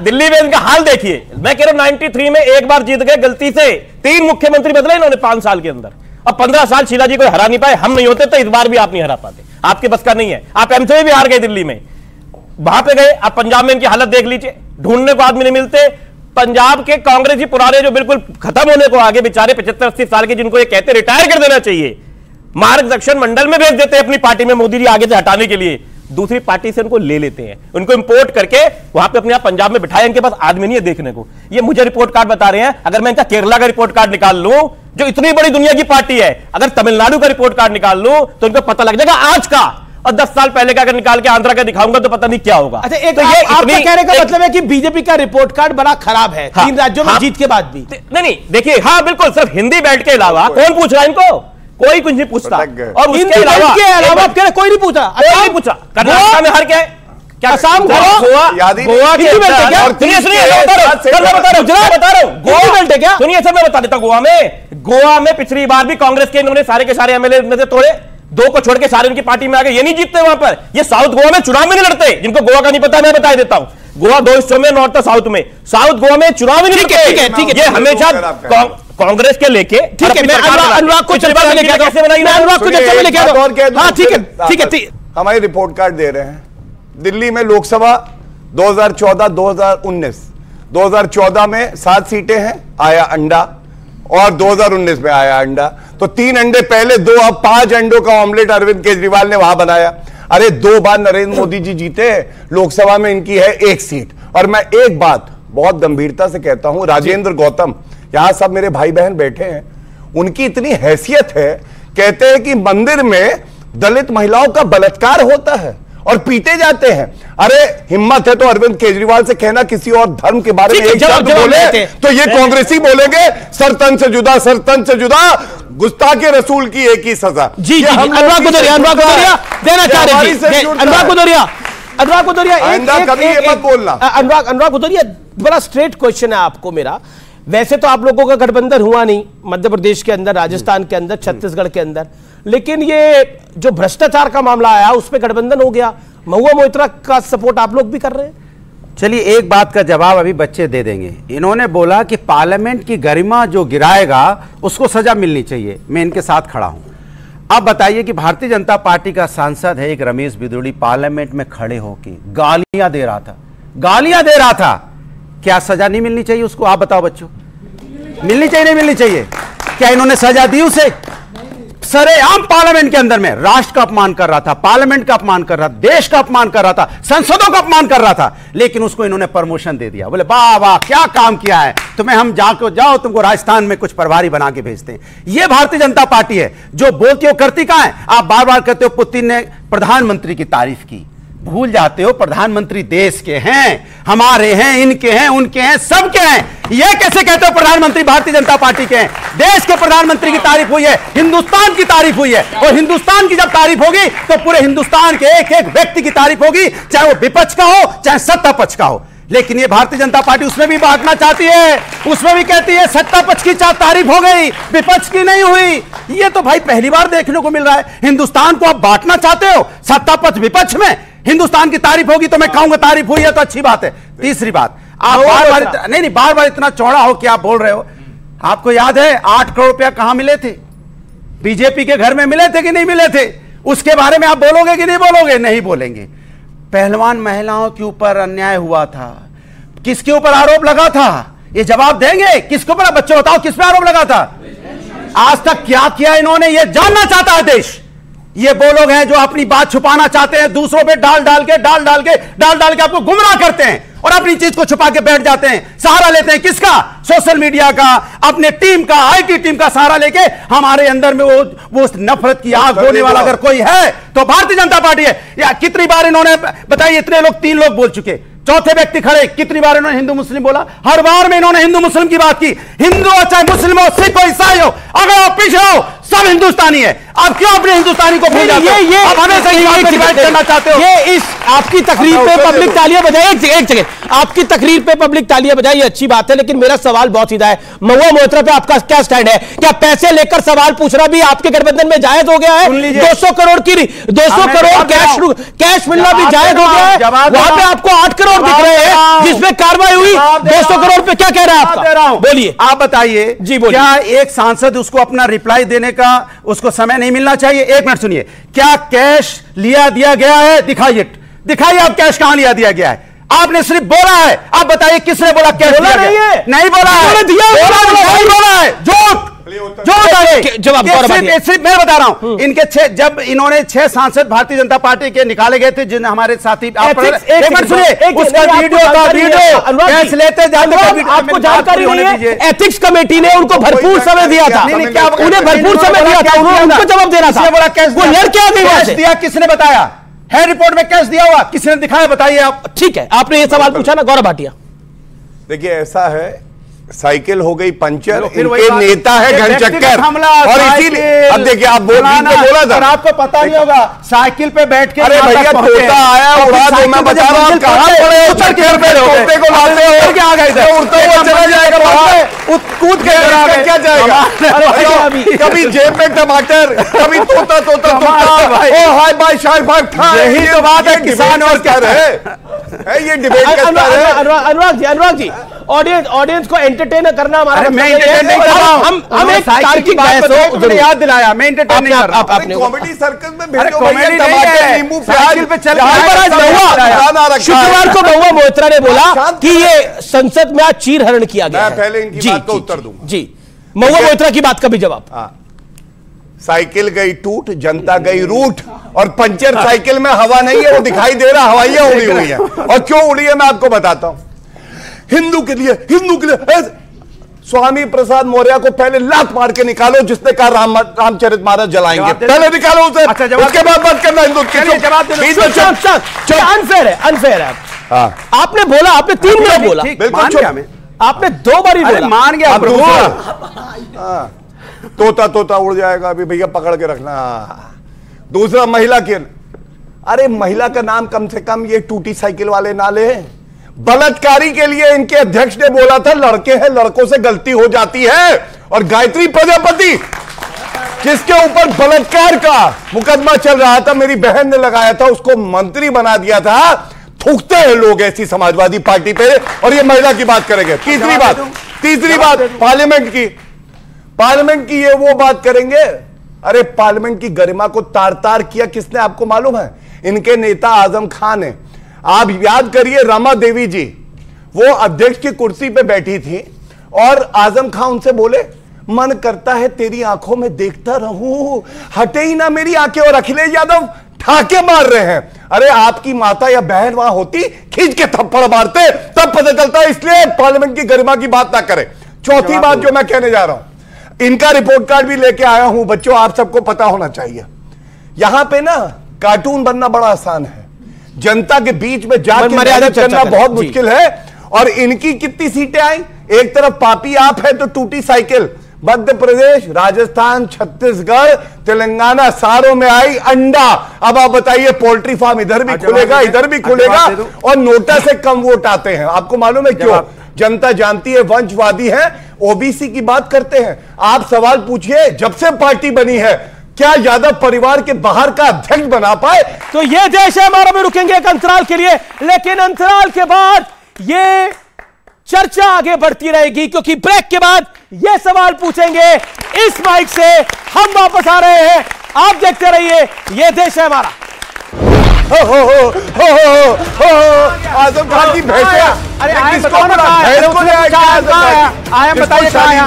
दिल्ली में इनका हाल देखिए। मैं कह रहा हूं 93 में एक बार जीत गए, गलती से 3 मुख्यमंत्री बदले इन्होंने 5 साल के अंदर। अब 15 साल शीला जी को हरा नहीं पाए। हम नहीं होते तो इस बार भी आप नहीं हरा पाते, आपके बस का नहीं है। आप एमसी में भी हार गए दिल्ली में, वहां पे गए। अब पंजाब में इनकी हालत देख लीजिए, ढूंढने को आदमी नहीं मिलते। पंजाब के कांग्रेसी पुराने जो बिल्कुल खत्म होने को आगे बेचारे 75-80 साल के, जिनको ये कहते रिटायर कर देना चाहिए, मार्गदर्शन मंडल में भेज देते हैं अपनी पार्टी में मोदी जी आगे से हटाने के लिए। दूसरी पार्टी से उनको ले लेते हैं, उनको इंपोर्ट करके वहां पे अपने आप पंजाब में बिठाया। इनके पास आदमी नहीं है देखने को। ये मुझे रिपोर्ट कार्ड बता रहे हैं। अगर मैं इनका केरला का रिपोर्ट कार्ड निकाल लूं, जो इतनी बड़ी दुनिया की पार्टी है, अगर तमिलनाडु का रिपोर्ट कार्ड निकाल लूं, तो इनको पता लग जाएगा आज का। और 10 साल पहले का अगर निकाल के आंध्रा का दिखाऊंगा तो पता नहीं क्या होगा। अच्छा, एक तो ये आपका कहने का मतलब है कि बीजेपी का रिपोर्ट कार्ड बड़ा खराब है, 3 राज्यों में जीत के बाद भी। नहीं, देखिए, हाँ बिल्कुल, सिर्फ हिंदी बेल्ट के अलावा कौन पूछ रहा है इनको? कोई कुछ नहीं पूछता। और उसके अलावा कोई नहीं पूछा, नहीं पूछा। कर्नाटक में हर क्या है? क्या असम, गोवा के सुनिए, सब मैं बता देता हूं। गोवा में पिछली बार भी कांग्रेस के इन्होंने सारे के सारे एमएलए में से तोड़े, 2 को छोड़ के सारे उनकी पार्टी में आ गए। ये नहीं जीतते वहां पर। ये साउथ गोवा में चुनाव में नहीं लड़ते। जिनको गोवा का नहीं पता मैं बता देता हूं। गोवा 2 हिस्सों में, नॉर्थ और साउथ में। साउथ गोवा में चुनाव ही नहीं लड़ते। ठीक है, ये हमेशा कांग्रेस के लेके। ठीक है, मैं अनुराग को चर्चा में लेके कैसे बनाई, अनुराग को चर्चा में लेके हाँ, ठीक है। हमारे रिपोर्ट कार्ड दे रहे हैं। दिल्ली में लोकसभा 2014-2019, 2014 में 7 सीटें हैं, आया अंडा, और 2019 में आया अंडा। तो 3 अंडे पहले, 2 अब 5 अंडों का ऑमलेट अरविंद केजरीवाल ने वहां बनाया। अरे 2 बार नरेंद्र मोदी जी जीते, लोकसभा में इनकी है 1 सीट। और मैं एक बात बहुत गंभीरता से कहता हूं, राजेंद्र गौतम, यहां सब मेरे भाई बहन बैठे हैं, उनकी इतनी हैसियत है, कहते हैं कि मंदिर में दलित महिलाओं का बलात्कार होता है और पीटे जाते हैं। अरे हिम्मत है तो अरविंद केजरीवाल से कहना किसी और धर्म के बारे में एक शब्द बोले तो ये कांग्रेसी बोलेंगे सरतन से जुदा, सरतन से जुदा, गुस्ताखे रसूल की एक ही सजा। जी, अनुराग भदौरिया देना चाह रहे थे। अनुराग भदौरिया कभी ये मत बोलना। अनुराग भदौरिया, बड़ा स्ट्रेट क्वेश्चन है आपको मेरा। वैसे तो आप लोगों का गठबंधन हुआ नहीं मध्य प्रदेश के अंदर, राजस्थान के अंदर, छत्तीसगढ़ के अंदर, लेकिन ये जो भ्रष्टाचार का मामला आया उस पर गठबंधन हो गया। महुआ मोइत्रा का सपोर्ट आप लोग भी कर रहे हैं। चलिए, एक बात का जवाब अभी बच्चे दे देंगे। इन्होंने बोला कि पार्लियामेंट की गरिमा जो गिराएगा उसको सजा मिलनी चाहिए। मैं इनके साथ खड़ा हूं। आप बताइए कि भारतीय जनता पार्टी का सांसद है एक रमेश बिदुड़ी, पार्लियामेंट में खड़े होकर गालियां दे रहा था। क्या सजा नहीं मिलनी चाहिए उसको? आप बताओ बच्चों, मिलनी चाहिए नहीं मिलनी चाहिए? क्या इन्होंने सजा दी उसे? सरेआम पार्लियामेंट के अंदर में राष्ट्र का अपमान कर रहा था, पार्लियामेंट का अपमान कर रहा था, देश का अपमान कर रहा था, संसदों का अपमान कर रहा था, लेकिन उसको इन्होंने प्रमोशन दे दिया। बोले वाह वाह क्या काम किया है, तुम्हें हम जाओ तुमको राजस्थान में कुछ प्रभारी बना के भेजते हैं। यह भारतीय जनता पार्टी है जो बोलती हो करती कहां है? आप बार बार कहते हो पुतिन ने प्रधानमंत्री की तारीफ की, भूल जाते हो प्रधानमंत्री देश के हैं, हमारे हैं, इनके हैं, उनके हैं, सबके हैं। यह कैसे कहते हो प्रधानमंत्री भारतीय जनता पार्टी के हैं? देश के प्रधानमंत्री की तारीफ हुई है, हिंदुस्तान की तारीफ हुई है, और हिंदुस्तान की जब तारीफ होगी तो पूरे हिंदुस्तान के एक एक व्यक्ति की तारीफ होगी, चाहे वो विपक्ष का हो चाहे सत्ता पक्ष का हो। लेकिन ये भारतीय जनता पार्टी उसमें भी बांटना चाहती है, उसमें भी कहती है सत्ता पक्ष की तारीफ हो गई, विपक्ष की नहीं हुई। ये तो भाई पहली बार देखने को मिल रहा है। हिंदुस्तान को आप बांटना चाहते हो, सत्ता पक्ष विपक्ष में, हिंदुस्तान की तारीफ होगी तो मैं कहूंगा तारीफ हुई है तो अच्छी बात है। तीसरी बात, आप बार बार इतना चौड़ा हो कि आप बोल रहे हो, आपको याद है 8 करोड़ रुपया कहां मिले थे? बीजेपी के घर में मिले थे कि नहीं मिले थे? उसके बारे में आप बोलोगे कि नहीं बोलोगे? नहीं बोलेंगे। पहलवान महिलाओं के ऊपर अन्याय हुआ था, किसके ऊपर आरोप लगा था? ये जवाब देंगे किसके ऊपर? बच्चों बताओ किस पे आरोप लगा था? आज तक क्या किया इन्होंने, ये जानना चाहता है देश। ये वो लोग हैं जो अपनी बात छुपाना चाहते हैं, दूसरों पे डाल डाल के आपको गुमराह करते हैं और अपनी चीज को छुपा के बैठ जाते हैं। सहारा लेते हैं किसका? सोशल मीडिया का, अपने टीम का, आईटी टीम का सहारा लेके। हमारे अंदर में वो नफरत की आग होने वाला अगर कोई है तो भारतीय जनता पार्टी है। या कितनी बार इन्होंने बताइए, इतने लोग 3 लोग बोल चुके, चौथे व्यक्ति खड़े, कितनी बार इन्होंने हिंदू मुस्लिम बोला? हर बार में इन्होंने हिंदू मुस्लिम की बात की। हिंदू हो चाहे मुस्लिम हो, सिख हो, ईसाई हो, अगर आप पीछे हो, सब हिंदुस्तानी है। आप क्यों अपने हिंदुस्तानी को भूल जाते हो? ये आप हमेशा डिवाइड करना चाहते हो। ये इस आपकी तकरीर पे पब्लिक तालियां बजाए, एक सेकंड, आपकी तकरीर पे पब्लिक तालियां बजाए, ये अच्छी बात है, लेकिन मेरा सवाल बहुत सीधा है। महुआ मोइत्रा पे आपका क्या स्टैंड है? क्या पैसे लेकर सवाल पूछना भी आपके गठबंधन में जायज हो गया है? 200 करोड़ की 200 करोड़ कैश मिलना भी जायज हो गया है? वहां पे आपको 8 करोड़ दिख रहे हैं जिसमें कार्रवाई हुई, 200 करोड़ पे क्या कह रहा है आपका? बोलिए, आप बताइए जी। बोलिए, क्या एक सांसद उसको अपना रिप्लाई देने का उसको समय नहीं मिलना चाहिए? 1 मिनट सुनिए, क्या कैश लिया दिया गया है? दिखाइए आप कैश कहां लिया दिया गया है? आपने सिर्फ बोला है, आप बताइए किसने बोला कैश बोला नहीं है? नहीं बोला है, बोला है, झूठ जवाब सिर्फ मैं बता रहा हूं। इनके 6 जब इन्होंने 6 सांसद भारतीय जनता पार्टी के निकाले गए थे, जिन हमारे साथी एक मिनट सुनिए, उसका वीडियो कैश लेते जाते, आपको जानकारी नहीं है? एथिक्स कमेटी ने उनको भरपूर समय दिया था, उन्हें भरपूर समय दिया था, उनको जवाब देना था। बोला कैश दिया, किसने बताया? है रिपोर्ट में कैश दिया हुआ, किसने दिखाया? बताइए आप। ठीक है, आपने ये सवाल पूछा ना गौरव भाटिया। देखिए ऐसा है, साइकिल हो गई पंचर, इनके नेता है घनचक्कर, और इसीलिए अब देखिए आप बोला था, आपको पता नहीं होगा साइकिल पे बैठ के। अरे भैया तोता आया उड़ा दो, मैं बता रहा हूं कहां पड़े, उतर के तोते को लाते हो क्या? आ गए उड़ता हुआ चला जाएगा बाहर, कूद के क्या जाएगा? कभी जेब में टमाटर, कभी तोता ओ हाय बाय शाय भाई। यही तो बात है, किसान और क्या रहे ये डिबेट करता है। अनुराग जी, ऑडियंस को एंटरटेन करना हमारा, मैं एंटरटेन नहीं कर रहा हूं। हम एक तार्किक बहस हो, मुझे याद दिलाया, मैं एंटरटेन नहीं कर रहा हूं। कॉमेडी सर्कस में भेजो, कॉमेडी टमाटर नींबू प्याज पे चल शुक्रवार को महुआ मोइत्रा ने बोला कि ये संसद में आज चीरहरण किया गया। मैं पहले इनकी बात का उत्तर दूंगा जी। महुआ मोइत्रा की बात का भी जवाब। साइकिल गई टूट, जनता गई रूठ, और पंचर साइकिल में हवा नहीं है, वो दिखाई दे रहा हवाइयां उड़ी हुई है। और क्यों उड़ी है मैं आपको बताता हूं। हिंदू के लिए स्वामी प्रसाद मौर्य को पहले लात मार के निकालो, जिसने कहा रामचरितमानस जलाएंगे, पहले निकालो उसे। अच्छा, उसके बाद बात करना हिंदू के अनफेयर है। आपने बोला, आपने 3 मिनट बोला, बिल्कुल आपने 2 बार ही बोला, मान गया। तोता उड़ जाएगा, अभी भैया पकड़ के रखना। दूसरा महिला के, अरे महिला का नाम कम से कम ये टूटी साइकिल वाले ना ले। बलात्कारी के लिए इनके अध्यक्ष ने बोला था लड़के हैं, लड़कों से गलती हो जाती है। और गायत्री प्रजापति जिसके ऊपर बलात्कार का मुकदमा चल रहा था, मेरी बहन ने लगाया था, उसको मंत्री बना दिया था। थूकते हैं लोग ऐसी समाजवादी पार्टी पे। और ये महिला की बात करेंगे। तीसरी बात पार्लियामेंट की ये वो बात करेंगे अरे पार्लियामेंट की गरिमा को तार तार किया किसने, आपको मालूम है? इनके नेता आजम खान है। आप याद करिए, रमा देवी जी वो अध्यक्ष की कुर्सी पे बैठी थी और आजम खान उनसे बोले, मन करता है तेरी आंखों में देखता रहूं, हटे ही ना मेरी आंखें। और अखिलेश यादव ठाके मार रहे हैं। अरे आपकी माता या बहन वहां होती, खींच के थप्पड़ मारते, तब पता चलता है। इसलिए पार्लियामेंट की गरिमा की बात ना करें। चौथी बात जो मैं कहने जा रहा हूं, इनका रिपोर्ट कार्ड भी लेके आया हूं। बच्चों, आप सबको पता होना चाहिए, यहां पे ना कार्टून बनना बड़ा आसान है, जनता के बीच में जाकर मर्यादा करना बहुत मुश्किल है। और इनकी कितनी सीटें आई? एक तरफ पापी आप है तो टूटी साइकिल। मध्य प्रदेश, राजस्थान, छत्तीसगढ़, तेलंगाना सारों में आई अंडा। अब आप बताइए, पोल्ट्री फार्म इधर भी खुलेगा, इधर भी खुलेगा, और नोटा से कम वोट आते हैं। आपको मालूम है क्यों? जनता जानती है, वंशवादी है, ओबीसी की बात करते हैं। आप सवाल पूछिए, जब से पार्टी बनी है क्या यादव परिवार के बाहर का अध्यक्ष बना पाए? तो ये देश है हमारा। में रुकेंगे एक अंतराल के लिए, लेकिन अंतराल के बाद ये चर्चा आगे बढ़ती रहेगी, क्योंकि ब्रेक के बाद ये सवाल पूछेंगे इस माइक से। हम वापस आ रहे हैं, आप देखते रहिए, ये देश है हमारा। आजम खान की भैंसे, अरे आए बताओ ना, आए बताइए कहाँ है?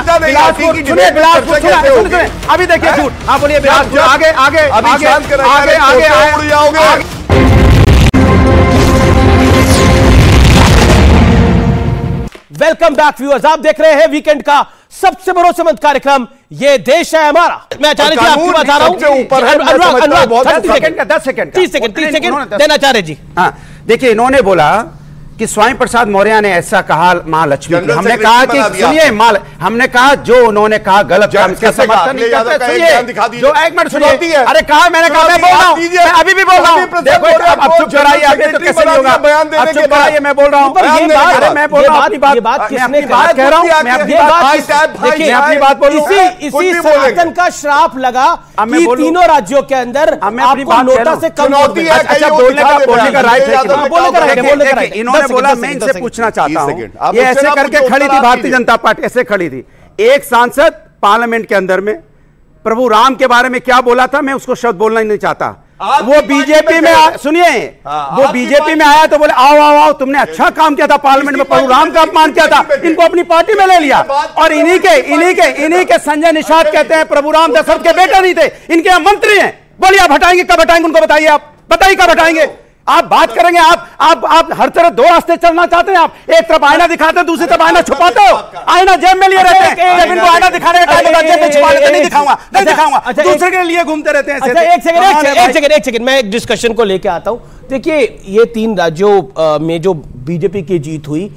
अभी देखिए झूठ, आप बोलिए आगे आगे आगे आगे उड़ जाओगे। वेलकम बैक व्यूअर्स, आप देख रहे हैं वीकेंड का सबसे भरोसेमंद कार्यक्रम ये देश है हमारा। मैं आचार्य जी आपकी बता रहा हूं, 10 सेकंड 30 सेकंड देना आचार्य जी। हाँ, देखिए, इन्होंने बोला कि स्वामी प्रसाद मौर्य ने ऐसा कहा महालक्ष्मी को। हमने कहा कि सुनिए, हमने कहा जो उन्होंने कहा गलत काम, इसका समर्थन नहीं करते। सुनिए, जो एक मिनट सुनिए। अरे कहा, मैंने कहा, मैं बोल रहा हूं, मैं अभी भी बोल रहा हूं। देखो, अब चुप कराइए, अभी तो कैसे नहीं होगा। अब चुप कराइए, मैं बोल रहा हूं। अरे मैं बोल रहा हूं अपनी बात, मैं अपनी बात कह रहा हूं, मैं अपनी बात बोल रहा हूं। इसी सनातन का श्राप लगा कि तीनों राज्यों के अंदर आपको नोटा से कम वोट मिले। अच्छा, बोलने का राइट है। इन्होंने बोला, मैं इनसे पूछना चाहता हूं, ये ऐसे करके खड़ी थी भारतीय जनता पार्टी, ऐसे खड़ी थी। एक सांसद पार्लियामेंट के अंदर में प्रभु राम के बारे में क्या बोला था, मैं उसको शब्द बोलना ही नहीं चाहता। वो बीजेपी में, सुनिए, वो बीजेपी में आया तो बोले आओ आओ आओ, तुमने अच्छा काम किया था, पार्लियामेंट में प्रभु राम का अपमान किया था, इनको अपनी पार्टी में ले लिया। और इन्हीं के संजय निषाद कहते हैं प्रभु राम दशरथ के बेटे नहीं थे, इनके यहाँ मंत्री हैं। बोलिए, आप हटाएंगे, कब हटाएंगे उनको? बताइए, आप बताइए कब हटाएंगे? आप बात करेंगे, आप हर तरह दो रास्ते चलना चाहते हैं। आप एक तरफ आईना दिखाते हैं, दूसरी तरफ आईना छुपाते हो। आईना जेब में लिए रहते हैं, जब इनको आईना दिखाने का टाइम होता है जेब में छुपा लेते, नहीं दिखाऊंगा। दूसरे के लिए घूमते रहते हैं। एक सेकंड मैं एक डिस्कशन को लेके आता हूं। देखिए, ये 3 राज्यों में जो बीजेपी की जीत हुई,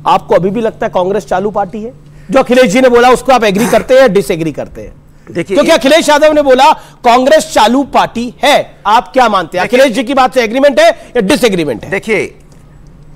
आपको अभी भी लगता है कांग्रेस चालू पार्टी है? जो अखिलेश जी ने बोला उसको आप एग्री करते हैं, डिसएग्री करते हैं? देखिए, क्योंकि अखिलेश यादव ने बोला कांग्रेस चालू पार्टी है, आप क्या मानते हैं? अखिलेश जी की बात से एग्रीमेंट है या डिसएग्रीमेंट है? देखिए,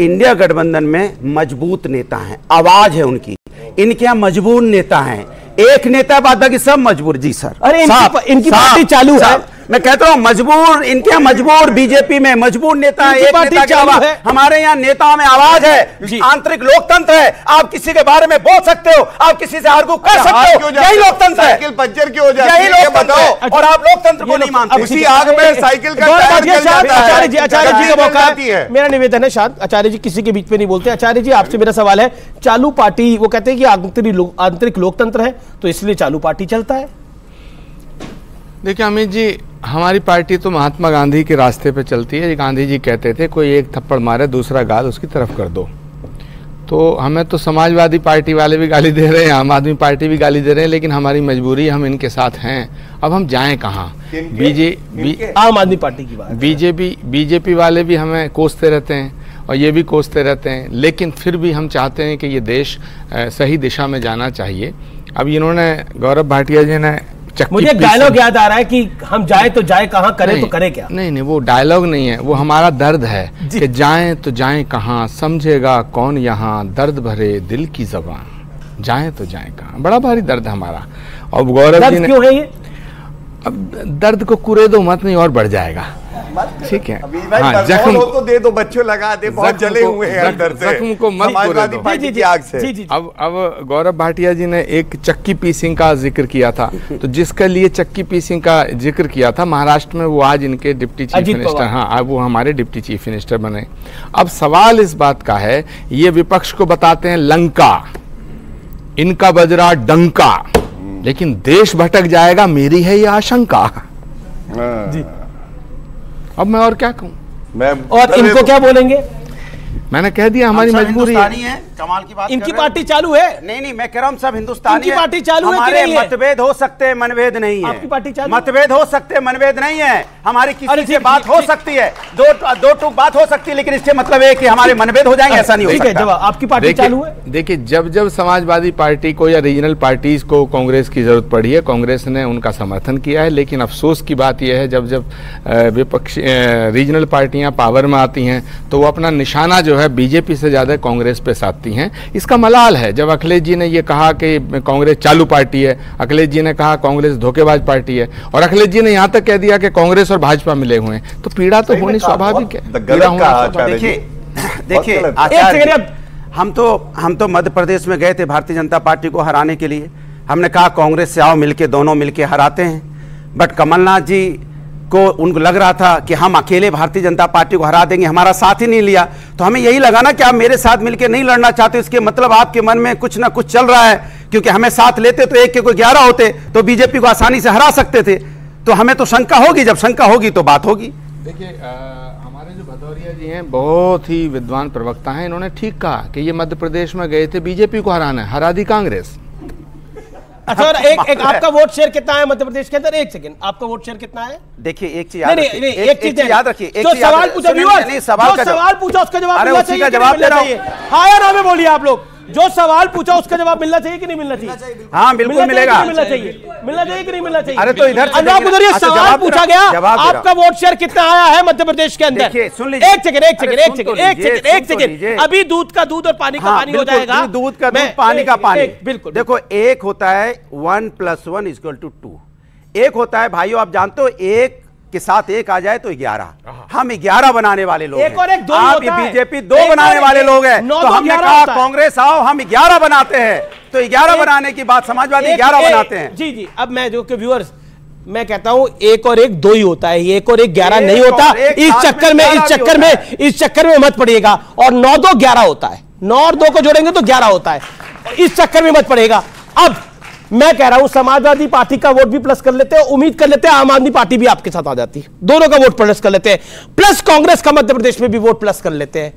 इंडिया गठबंधन में मजबूत नेता हैं, आवाज है उनकी। इनके यहाँ मजबूर नेता हैं, एक नेता बाद बाकी सब मजबूर। जी सर, अरे इनकी पार्टी चालू है। मैं कहता हूं मजबूर, इनके यहाँ मजबूर, बीजेपी में मजबूर नेता है, एक नेता के अलावा हमारे यहाँ नेताओं में आवाज है, आंतरिक लोकतंत्र है। आप किसी के बारे में बोल सकते हो, आप किसी से आर्गू कर सकते हो, यही लोकतंत्र है। साइकिल पंचर क्यों हो जाती है? यही लोकतंत्र है, और आप लोकतंत्र को नहीं मानते। उसी आग में साइकिल का आचार्य जी का मौका है, मेरा निवेदन है। शायद आचार्य जी किसी के बीच में नहीं बोलते। आचार्य जी, आपसे मेरा सवाल है, चालू पार्टी, वो कहते हैं कि आंतरिक लोकतंत्र है तो इसलिए चालू पार्टी चलता है। देखिए अमित जी, हमारी पार्टी तो महात्मा गांधी के रास्ते पे चलती है। गांधी जी कहते थे कोई एक थप्पड़ मारे दूसरा गाल उसकी तरफ कर दो। तो हमें तो समाजवादी पार्टी वाले भी गाली दे रहे हैं, आम आदमी पार्टी भी गाली दे रहे हैं, लेकिन हमारी मजबूरी, हम इनके साथ हैं। अब हम जाएं कहाँ? आम आदमी पार्टी की बात, बीजेपी वाले भी हमें कोसते रहते हैं और ये भी कोसते रहते हैं, लेकिन फिर भी हम चाहते हैं कि ये देश सही दिशा में जाना चाहिए। अब इन्होंने, गौरव भाटिया जी ने, मुझे डायलॉग याद आ रहा है कि हम जाए तो जाए कहाँ, करें तो करें क्या? नहीं, वो डायलॉग नहीं है, वो हमारा दर्द है कि जाएं तो जाएं कहाँ, समझेगा कौन यहाँ, दर्द भरे दिल की ज़बान, जाएं तो जाएं कहाँ। बड़ा भारी दर्द है हमारा। और गौरव जी ने, क्यों है ये? अब दर्द को कुरेदो मत, नहीं और बढ़ जाएगा। ठीक है, हाँ, जख्म हो तो दे दो, बच्चों लगा दे, बहुत जले हुए हैं अंदर से, जख्म को मत समाजवादी पार्टी की आग से। अब गौरव भाटिया जी ने एक चक्की पीसिंग का जिक्र किया था, तो जिसके लिए चक्की पीसिंग का जिक्र किया था महाराष्ट्र में, वो आज इनके डिप्टी चीफ मिनिस्टर, हाँ वो हमारे डिप्टी चीफ मिनिस्टर बने। अब सवाल इस बात का है, ये विपक्ष को बताते हैं लंका, इनका बजरा डंका, लेकिन देश भटक जाएगा मेरी है ये आशंका। जी, अब मैं और क्या कहूं, और इनको क्या बोलेंगे? मैंने कह दिया हमारी मजबूरी है। कमाल की बात, इनकी पार्टी चालू है। नहीं, मैं कह रहा हूं सब हिंदुस्तानी इनकी पार्टी चालू है कि नहीं है? मतभेद हो सकते हैं, मनभेद नहीं है। आपकी पार्टी चालू, मतभेद हो सकते हैं, मनभेद नहीं है। हमारी किसी से बात हो सकती है, दो टूक बात हो सकती है, लेकिन इससे मतलब है कि हमारे मनभेद हो जाएंगे, ऐसा नहीं हो सकता। जवाब, आपकी पार्टी चालू है। देखिए, जब जब समाजवादी पार्टी को या रीजनल पार्टीज को कांग्रेस की जरूरत पड़ी है, कांग्रेस ने उनका समर्थन किया है, लेकिन अफसोस की बात यह है जब जब विपक्ष रीजनल पार्टियां पावर में आती हैं तो वो अपना निशाना जो है बीजेपी से ज्यादा कांग्रेस पे साधती हैं। इसका मलाल है, जब अखिलेश जी ने ये कहा कि कांग्रेस चालू पार्टी है, अखिलेश जी ने कहा कांग्रेस धोखेबाज पार्टी है, और अखिलेश जी ने यहां तक कह दिया कि कांग्रेस और भाजपा मिले हुए हैं, तो पीड़ा तो होनी स्वाभाविक है। देखिए आचार्य, हम तो मध्य प्रदेश में गए थे भारतीय जनता पार्टी को हराने के लिए। हमने कहा कांग्रेस से आओ मिलके, दोनों मिलके हराते हैं, बट कमलनाथ जी को उनको लग रहा था कि हम अकेले भारतीय जनता पार्टी को हरा देंगे, हमारा साथ ही नहीं लिया। तो हमें यही लगा ना कि आप मेरे साथ मिलकर नहीं लड़ना चाहते, इसके मतलब आपके मन में कुछ ना कुछ चल रहा है, क्योंकि हमें साथ लेते तो एक के कोई 11 होते तो बीजेपी को आसानी से हरा सकते थे। तो हमें तो शंका होगी, जब शंका होगी तो बात होगी। देखिए, हमारे जो भदौरिया जी हैं बहुत ही विद्वान प्रवक्ता हैं, इन्होंने ठीक कहा कि ये मध्य प्रदेश में गए थे बीजेपी को हराना है, हरा दी कांग्रेस। अच्छा, और एक आपका वोट शेयर कितना है मध्य प्रदेश के अंदर? एक सेकंड, आपका वोट शेयर कितना है? देखिए, एक चीज याद रखिए, जो सवाल पूछा उसका जवाब मिलना चाहिए। हाँ या ना में बोलिए आप लोग, जो सवाल पूछा उसका जवाब मिलना चाहिए कि नहीं मिलना चाहिए? हाँ, बिल्कुल मिलेगा। मिलना चाहिए कि नहीं मिलना चाहिए? अरे तो इधर अनुराग भदौरिया, सवाल पूछा गया, आपका वोट शेयर कितना आया है मध्य प्रदेश के अंदर? सुन लीजिए, एक सेकंड, अभी दूध का दूध और पानी का पानी हो जाएगा। दूध का दूध, पानी का पानी। बिल्कुल, देखो, एक होता है 1 + 1 = 2, एक होता है भाइयों, आप जानते हो, एक के साथ एक आ जाए तो 11, हम 11 बनाने वाले लोग हैं। और एक दो, आप बीजेपी 2 बनाने वाले लोग हैं, तो हमने कहा कांग्रेस आओ हम 11 बनाते हैं, तो 11 बनाने की बात, समाजवादी 11 बनाते हैं। जी जी, अब मैं जो कि व्यूअर्स, मैं कहता हूं 1 और 1 2 ही होता है, 1 और 1 11 नहीं होता। इस चक्कर में मत पड़िएगा। और 9 2 11 होता है, 9 और 2 को जोड़ेंगे तो 11 होता है, इस चक्कर में मत पड़ेगा। अब मैं कह रहा हूं समाजवादी पार्टी का वोट भी प्लस कर लेते हैं, उम्मीद कर लेते हैं आम आदमी पार्टी भी आपके साथ आ जाती है, दोनों का वोट प्लस कर लेते हैं, प्लस कांग्रेस का मध्य प्रदेश में भी वोट प्लस कर लेते हैं,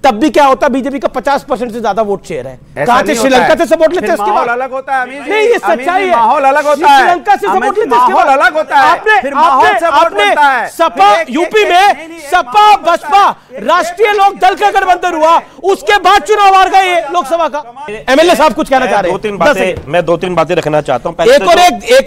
तब भी क्या होता? बीजेपी का 50% से ज्यादा वोट शेयर है। कहां से? श्रीलंका से सपोर्ट लेते हैं, उसके माहौल अलग होता है। नहीं, ये सच्चाई है, माहौल अलग होता है। श्रीलंका से सपोर्ट लेते हैं, माहौल अलग होता है। आपने सपा यूपी में सपा बसपा राष्ट्रीय लोक दल का गठबंधन हुआ, उसके बाद चुनाव हार गए ये लोकसभा का। एमएलए साहब कुछ कहना चाह रहे हैं? मैं 2-3 बातें रखना चाहता हूं। 1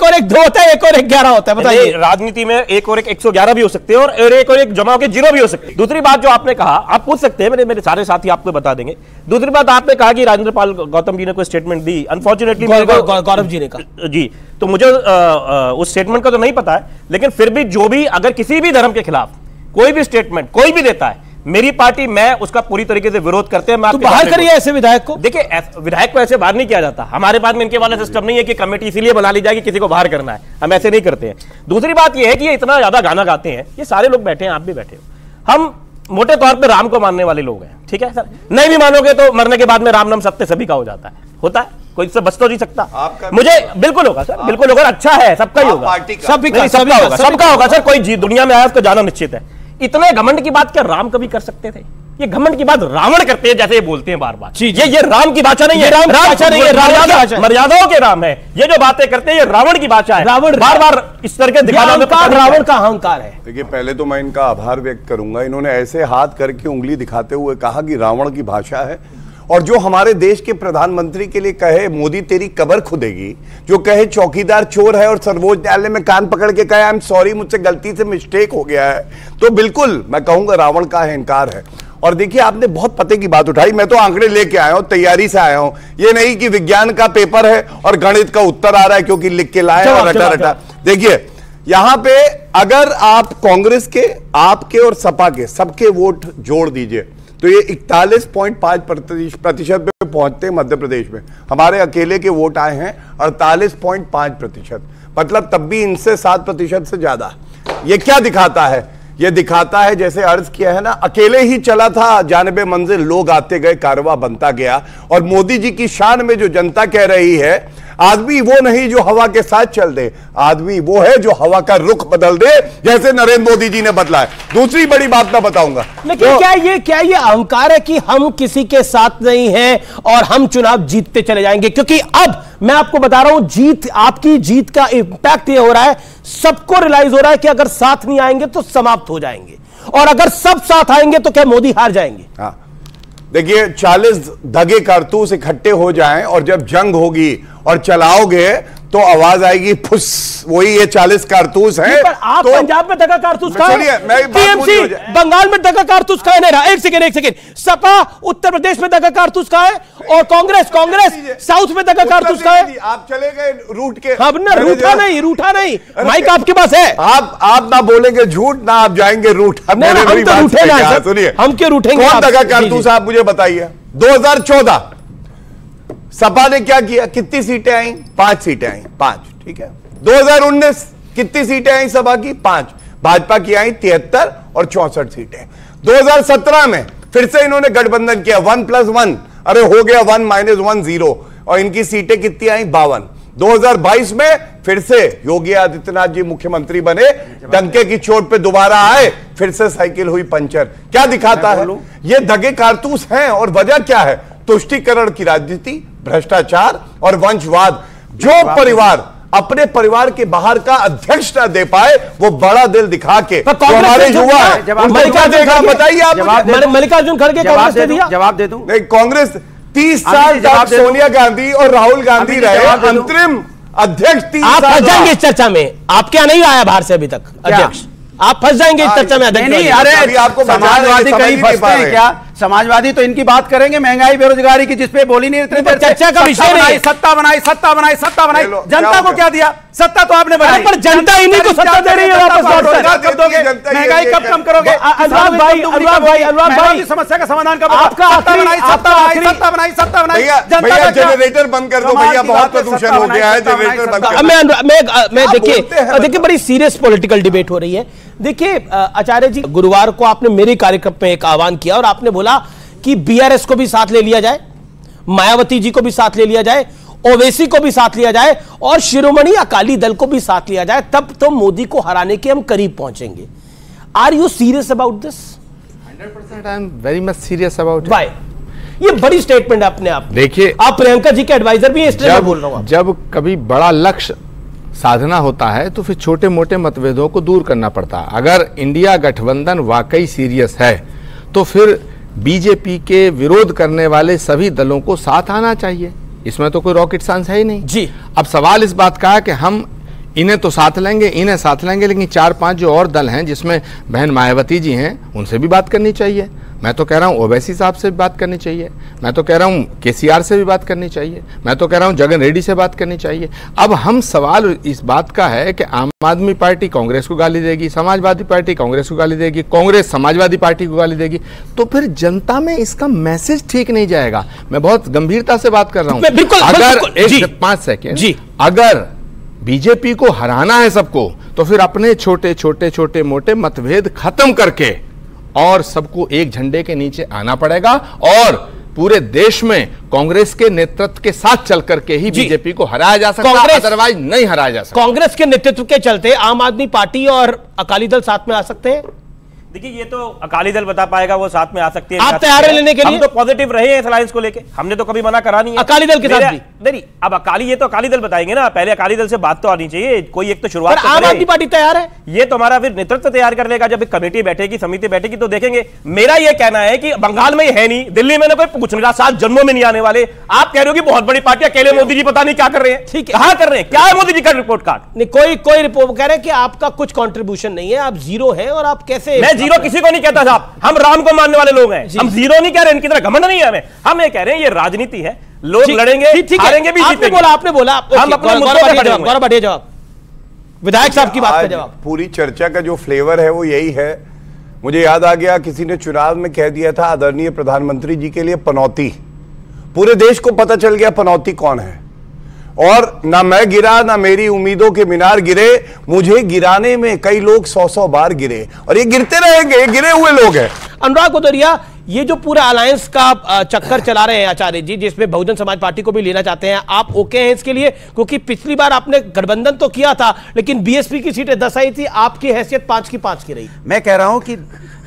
और 1 2 होता है, 1 और 1 11 होता है। बताइए, राजनीति में 1 और 1 111 भी हो सकते हैं, और 1 और 1 जमा होकर 0 भी हो सकते हैं। दूसरी बात जो आपने कहा, आप पूछ सकते हैं, मेरे सारे साथी आपको बता देंगे। दूसरी बात, आपने कहा कि राजेंद्र पाल गौतम जी ने कोई स्टेटमेंट दी, अनफॉर्चुनेटली गौरव जी ने कहा जी, तो मुझे उस स्टेटमेंट का तो नहीं पता है, लेकिन फिर भी जो भी अगर किसी भी धर्म के खिलाफ कोई भी स्टेटमेंट कोई भी देता है, मेरी पार्टी, मैं उसका पूरी तरीके से विरोध करते हैं। मैं बाहर करिए ऐसे विधायक को। देखिए, विधायक को ऐसे बाहर नहीं किया जाता, हमारे पास में इनके वाला सिस्टम नहीं है कि कमेटी इसीलिए बना ली जाएगी किसी को बाहर करना है, हम ऐसे नहीं करते हैं। दूसरी बात यह है कि ये इतना ज्यादा गाना गाते हैं, ये सारे लोग बैठे हैं, आप भी बैठे हो, हम मोटे तौर पे राम को मानने वाले लोग हैं, ठीक है सर? नहीं भी मानोगे तो मरने के बाद में राम नाम सत्य सभी का हो जाता है, होता है, कोई इससे बच तो नहीं सकता। मुझे बिल्कुल होगा सर, बिल्कुल होगा, अच्छा है, सबका ही होगा, सबका होगा सर, कोई दुनिया में आया उसको जाना निश्चित है। इतने घमंड की बात क्या राम कभी कर सकते थे? ये घमंड की बात रावण करते हैं, जैसे ये बोलते हैं बार बार। ये राम की भाषा नहीं है, राम भाषा नहीं है, मर्यादाओं के राम है। ये जो बातें करते हैं ये रावण की भाषा है, रावण बार बार इस तरह के दिखाने में रावण का अहंकार है। देखिए, पहले तो मैं इनका आभार व्यक्त करूंगा, इन्होंने ऐसे हाथ करके उंगली दिखाते हुए कहा कि रावण की भाषा है, और जो हमारे देश के प्रधानमंत्री के लिए कहे मोदी तेरी कब्र खुदेगी, जो कहे चौकीदार चोर है और सर्वोच्च न्यायालय में कान पकड़ के कहे आई एम सॉरी, मुझसे गलती से मिस्टेक हो गया है, तो बिल्कुल मैं कहूंगा रावण का अहंकार है। और देखिए, आपने बहुत पते की बात उठाई, मैं तो आंकड़े लेके आया हूं, तैयारी से आया हूं, ये नहीं कि विज्ञान का पेपर है और गणित का उत्तर आ रहा है क्योंकि लिख के लाए और रटा रटा। देखिए, यहां पे अगर आप कांग्रेस के, आपके और सपा के सबके वोट जोड़ दीजिए तो ये 41.5% पे पहुंचते हैं मध्य प्रदेश में। हमारे अकेले के वोट आए हैं 48.5%, मतलब तब भी इनसे 7% से ज्यादा। ये क्या दिखाता है? ये दिखाता है, जैसे अर्ज किया है ना, अकेले ही चला था जानिबे मंजिल, लोग आते गए, कारवां बनता गया। और मोदी जी की शान में जो जनता कह रही है, आदमी वो नहीं जो हवा के साथ चल दे, आदमी वो है जो हवा का रुख बदल दे, जैसे नरेंद्र मोदी जी ने बदला है। दूसरी बड़ी बात मैं बताऊंगा, लेकिन तो, क्या ये अहंकार है कि हम किसी के साथ नहीं हैं और हम चुनाव जीतते चले जाएंगे? क्योंकि अब मैं आपको बता रहा हूं, आपकी जीत का इंपैक्ट ये हो रहा है, सबको रियलाइज हो रहा है कि अगर साथ नहीं आएंगे तो समाप्त हो जाएंगे, और अगर सब साथ आएंगे तो क्या मोदी हार जाएंगे? हाँ, देखिए 40 धगे कारतूस इकट्ठे हो जाएं और जब जंग होगी और चलाओगे तो आवाज आएगी फुस, वही ये 40 कारतूस हैं। पर आप तो पंजाब में दगा कारतूस खाए, टीएमसी बंगाल में दगा कारतूस खाए नहीं रहा। एक सेकेंड, सपा उत्तर प्रदेश में दगा कारतूस खाए और कांग्रेस साउथ में दगा कारतूस खाए। आप चले गए रूट के, अब ना रूठा नहीं, माइक आपके पास है। आप ना बोलेंगे झूठ, ना आप जाएंगे रूठ। हम क्यों रूठेंगे? कौन दगा कारतूस आप मुझे बताइए। 2014 सपा ने क्या किया? कितनी सीटें आई? 5 सीटें आई, 5, ठीक है। 2019 कितनी सीटें आई सपा की? 5। भाजपा की आई 73 और 64 सीटें। 2017 में फिर से इन्होंने गठबंधन किया, 1+1, अरे हो गया 1 - 1 0, और इनकी सीटें कितनी आई? 52। 2022 में फिर से योगी आदित्यनाथ जी मुख्यमंत्री बने, डंके की चोट पे दोबारा आए, फिर से साइकिल हुई पंचर। क्या दिखाता है? ये दगे कारतूस हैं। और वजह क्या है? तुष्टीकरण की राजनीति, भ्रष्टाचार और वंशवाद। जो परिवार अपने परिवार के बाहर का अध्यक्ष ना दे पाए, वो बड़ा दिल दिखा के हमारे युवा बताइए आप। मल्लिकार्जुन खड़गे कांग्रेस ने दिया जवाब दे दूं? नहीं, कांग्रेस 30 साल तक सोनिया गांधी और राहुल गांधी रहे अंतरिम अध्यक्ष। 30 साल आप फंस जाएंगे इस चर्चा में। आप क्या नहीं आया बाहर से अभी तक अध्यक्ष? आप फंस जाएंगे इस चर्चा में अध्यक्ष। नहीं, अरे आपको समाजवादी कहीं फंसते हैं क्या? समाजवादी तो इनकी बात करेंगे, महंगाई बेरोजगारी की, जिसपे बोली नहीं रही। चर्चा का विषय नहीं। सत्ता बनाई। जनता को क्या दिया? सत्ता तो आपने बनाई, पर जनता इन्हीं को सत्ता दे रही है। वापस कब दोगे? महंगाई कब कम करोगे? अनुराग भाई समस्या का समाधान कब? आपका सत्ता बनाई। जनरेटर बंद कर दो भैया, बहुत प्रदूषण हो गया है, जनरेटर बंद कर। मैं देखिए बड़ी सीरियस पॉलिटिकल डिबेट हो रही है। देखिए आचार्य जी, गुरुवार को आपने मेरे कार्यक्रम में एक आह्वान किया और आपने बोला कि बीआरएस को भी साथ ले लिया जाए, मायावती जी को भी साथ ले लिया जाए, ओवैसी को भी साथ लिया जाए और शिरोमणि अकाली दल को भी साथ लिया जाए, तब तो मोदी को हराने के हम करीब पहुंचेंगे। Are you serious about this? 100% I am very much serious about it. Why? ये बड़ी स्टेटमेंट है अपने आप। देखिए, आप प्रियंका जी के एडवाइजर भी हैं, इसलिए मैं बोल रहा हूं। जब कभी बड़ा लक्ष्य साधना होता है तो फिर छोटे मोटे मतभेदों को दूर करना पड़ता है। अगर इंडिया गठबंधन वाकई सीरियस है तो फिर बीजेपी के विरोध करने वाले सभी दलों को साथ आना चाहिए। इसमें तो कोई रॉकेट साइंस है ही नहीं जी। अब सवाल इस बात का है कि हम इन्हें तो साथ लेंगे, लेकिन 4-5 जो और दल हैं जिसमें बहन मायावती जी हैं, उनसे भी बात करनी चाहिए। मैं तो कह रहा हूं ओवैसी साहब से भी बात करनी चाहिए, मैं तो कह रहा हूं केसीआर से भी बात करनी चाहिए, मैं तो कह रहा हूं जगन रेड्डी से बात करनी चाहिए। अब हम सवाल इस बात का है कि आम आदमी पार्टी कांग्रेस को गाली देगी, समाजवादी पार्टी कांग्रेस को गाली देगी, कांग्रेस समाजवादी पार्टी को गाली देगी, तो फिर जनता में इसका मैसेज ठीक नहीं जाएगा। मैं बहुत गंभीरता से बात कर रहा हूं। अगर 5 सेकेंड जी, अगर बीजेपी को हराना है सबको, तो फिर अपने छोटे मोटे मतभेद खत्म करके और सबको एक झंडे के नीचे आना पड़ेगा और पूरे देश में कांग्रेस के नेतृत्व के साथ चल करके ही बीजेपी को हराया जा सकता है, अदरवाइज नहीं हराया जा सकता। कांग्रेस के नेतृत्व के चलते आम आदमी पार्टी और अकाली दल साथ में आ सकते हैं। देखिए, ये तो अकाली दल बता पाएगा, वो साथ में आ सकती है। आप तैयार हैं लेने के लिए? हम तो पॉजिटिव रहे हैं इस अलायंस को लेके, हमने तो कभी मना करा नहीं है। अकाली दल के साथ भी नहीं, अब ये तो अकाली दल बताएंगे ना, पहले अकाली दल से बात तो आनी चाहिए, कोई एक तो शुरुआत। आम आदमी पार्टी तैयार है, ये तो हमारा फिर नेतृत्व तैयार कर लेगा। जब कमेटी बैठेगी, समिति बैठेगी तो देखेंगे। मेरा ये कहना है कि बंगाल में है नहीं, दिल्ली में कोई कुछ नहीं रहा, 7 जन्मों में नहीं आने वाले। आप कह रहे हो कि बहुत बड़ी पार्टी, अकेले मोदी जी पता नहीं क्या कर रहे हैं। ठीक है, कहां कर रहे हैं, क्या है मोदी जी का रिपोर्ट कार्ड? नहीं, कोई रिपोर्ट कह रहे हैं कि आपका कुछ कंट्रीब्यूशन नहीं है, आप जीरो हैं। और आप कैसे? मैं जीरो किसी को नहीं कहता साहब, हम राम को मानने वाले लोग हैं, हम जीरो नहीं कह रहे, इनकी तरह घमंड नहीं है हमें। हम ये कह रहे हैं ये राजनीति है, लोग लड़ेंगे, हारेंगे भी, आपने बोला हम अपने गौरव भाटिया जवाब। विधायक साहब की बात का जवाब। पूरी चर्चा का जो फ्लेवर है वो यही है। मुझे याद आ गया, किसी ने चुनाव में कह दिया था आदरणीय प्रधानमंत्री जी के लिए पनौती। पूरे देश को पता चल गया पनौती कौन है। और ना मैं गिरा ना मेरी उम्मीदों के मीनार गिरे, मुझे गिराने में कई लोग 100-100 बार गिरे और ये गिरते रहेंगे, गिरे हुए लोग हैं। अनुराग भदौरिया, ये जो पूरा अलायंस का चक्कर चला रहे हैं आचार्य जी, जिसमें बहुजन समाज पार्टी को भी लेना चाहते हैं, आप ओके हैं इसके लिए? क्योंकि पिछली बार आपने गठबंधन तो किया था लेकिन बीएसपी की सीटें 10 आई थी, आपकी हैसियत 5 की 5 की रही। मैं कह रहा हूं कि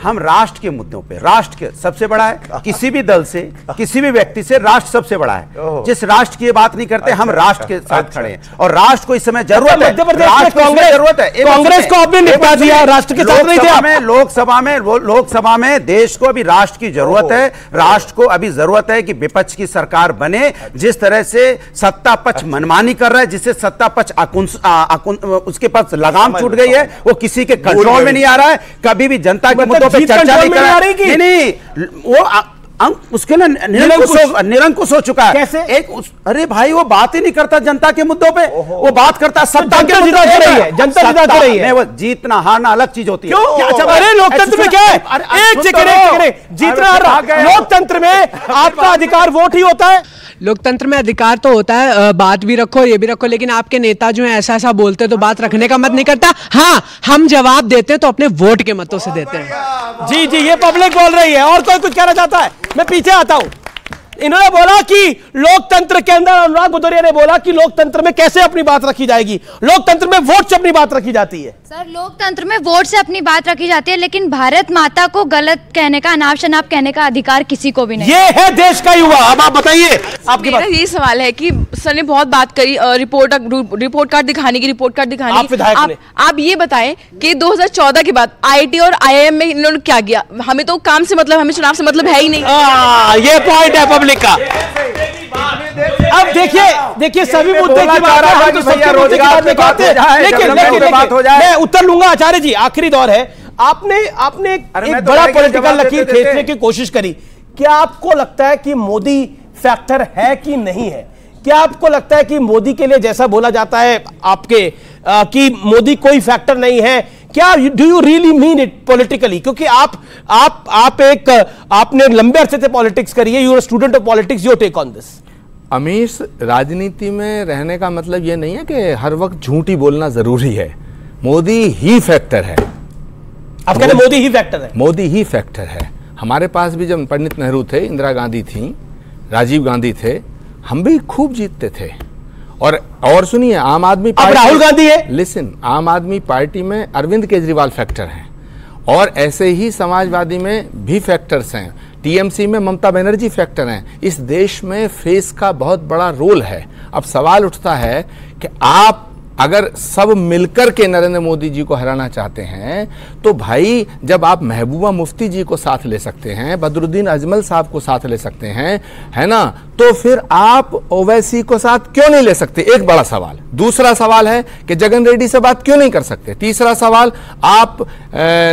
हम राष्ट्र के मुद्दों पे, राष्ट्र के सबसे बड़ा है, किसी भी दल से, किसी भी व्यक्ति से राष्ट्र सबसे बड़ा है। जिस राष्ट्र की बात नहीं करते, हम राष्ट्र के साथ खड़े हैं और राष्ट्र को इस समय जरूरत है। मध्य प्रदेश में कांग्रेस को आपने निपटा दिया, राष्ट्र के साथ नहीं थे। लोकसभा में देश को अभी राष्ट्र की जरूरत है। राष्ट्र को अभी जरूरत है कि विपक्ष की सरकार बने। जिस तरह से सत्ता पक्ष मनमानी कर रहा है, जिससे सत्ता पक्ष उसके पास लगाम छूट गई है, वो किसी के कंट्रोल में नहीं आ रहा है। कभी भी जनता के मुद्दों पे चर्चा नहीं कर रहा है। नहीं, वो उसके लिए निरंकुश हो चुका है। कैसे? अरे भाई, वो बात ही नहीं करता जनता के मुद्दों पे, वो बात करता सत्ता के मुद्दों पे। जनता जिता कर रही है। वो जीतना हारना अलग चीज होती है। अरे लोकतंत्र में क्या है? एक सेकंड, जीतना हारना लोकतंत्र में आपका अधिकार वोट ही होता है। लोकतंत्र में अधिकार तो होता है, बात भी रखो ये भी रखो, लेकिन आपके नेता जो है ऐसा बोलते तो बात रखने का मत नहीं करता। हाँ, हम जवाब देते तो अपने वोट के मतों से देते हैं। जी जी, ये पब्लिक बोल रही है। और कोई कुछ कहना चाहता है? मैं पीछे आता हूं। इन्होंने बोला कि लोकतंत्र के अंदर, अनुराग भदौरिया ने बोला कि लोकतंत्र में कैसे अपनी बात रखी जाएगी? लोकतंत्र में वोट से अपनी बात रखी जाती है। सर, लोकतंत्र में वोट से अपनी बात रखी जाती है, लेकिन भारत माता को गलत कहने का, अनाप शनाप कहने का अधिकार किसी को भी नहीं। ये है देश का युवा। अब आप बताइए, आपकी बात। यही सवाल है कि सर ने बहुत बात करी रिपोर्ट कार्ड दिखाने की, आप ये बताएं कि 2014 के बाद IIT और IIM में इन्होंने क्या किया? हमें तो काम से मतलब, हमें चुनाव से मतलब है ही नहीं। ये पॉइंट है पब्लिक का। अब देखिए सभी मुद्दे की बात है, तो सबके मुद्दे की बात निकालते हैं। लेकिन मैं उत्तर लूंगा आचार्य जी, आखिरी दौर है। आपने एक बड़ा पॉलिटिकल लकीर खींचने की कोशिश करी। क्या आपको लगता है कि मोदी फैक्टर है कि नहीं है? क्या आपको लगता है कि मोदी के लिए जैसा बोला जाता है आपके कि मोदी कोई फैक्टर नहीं है? क्या do you really mean it politically? क्योंकि आपने लंबे अरसे से पॉलिटिक्स करी है, you are student of politics, your take on this. Amish, राजनीति में रहने का मतलब यह नहीं है कि हर वक्त झूठी बोलना जरूरी है। मोदी ही फैक्टर है। आप कहते हैं मोदी ही फैक्टर है? मोदी ही फैक्टर है। हमारे पास भी जब पंडित नेहरू थे, इंदिरा गांधी थी, राजीव गांधी थे, हम भी खूब जीतते थे। और सुनिए, आम आदमी पार्टी, राहुल गांधी है। लिसन, आम आदमी पार्टी में अरविंद केजरीवाल फैक्टर हैं और ऐसे ही समाजवादी में भी फैक्टर्स हैं। टीएमसी में ममता बनर्जी फैक्टर हैं। इस देश में फेस का बहुत बड़ा रोल है। अब सवाल उठता है कि आप अगर सब मिलकर के नरेंद्र मोदी जी को हराना चाहते हैं तो भाई, जब आप महबूबा मुफ्ती जी को साथ ले सकते हैं, बदरुद्दीन अजमल साहब को साथ ले सकते हैं, है ना, तो फिर आप ओवैसी को साथ क्यों नहीं ले सकते? एक बड़ा सवाल। दूसरा सवाल है कि जगन रेड्डी से बात क्यों नहीं कर सकते? तीसरा सवाल, आप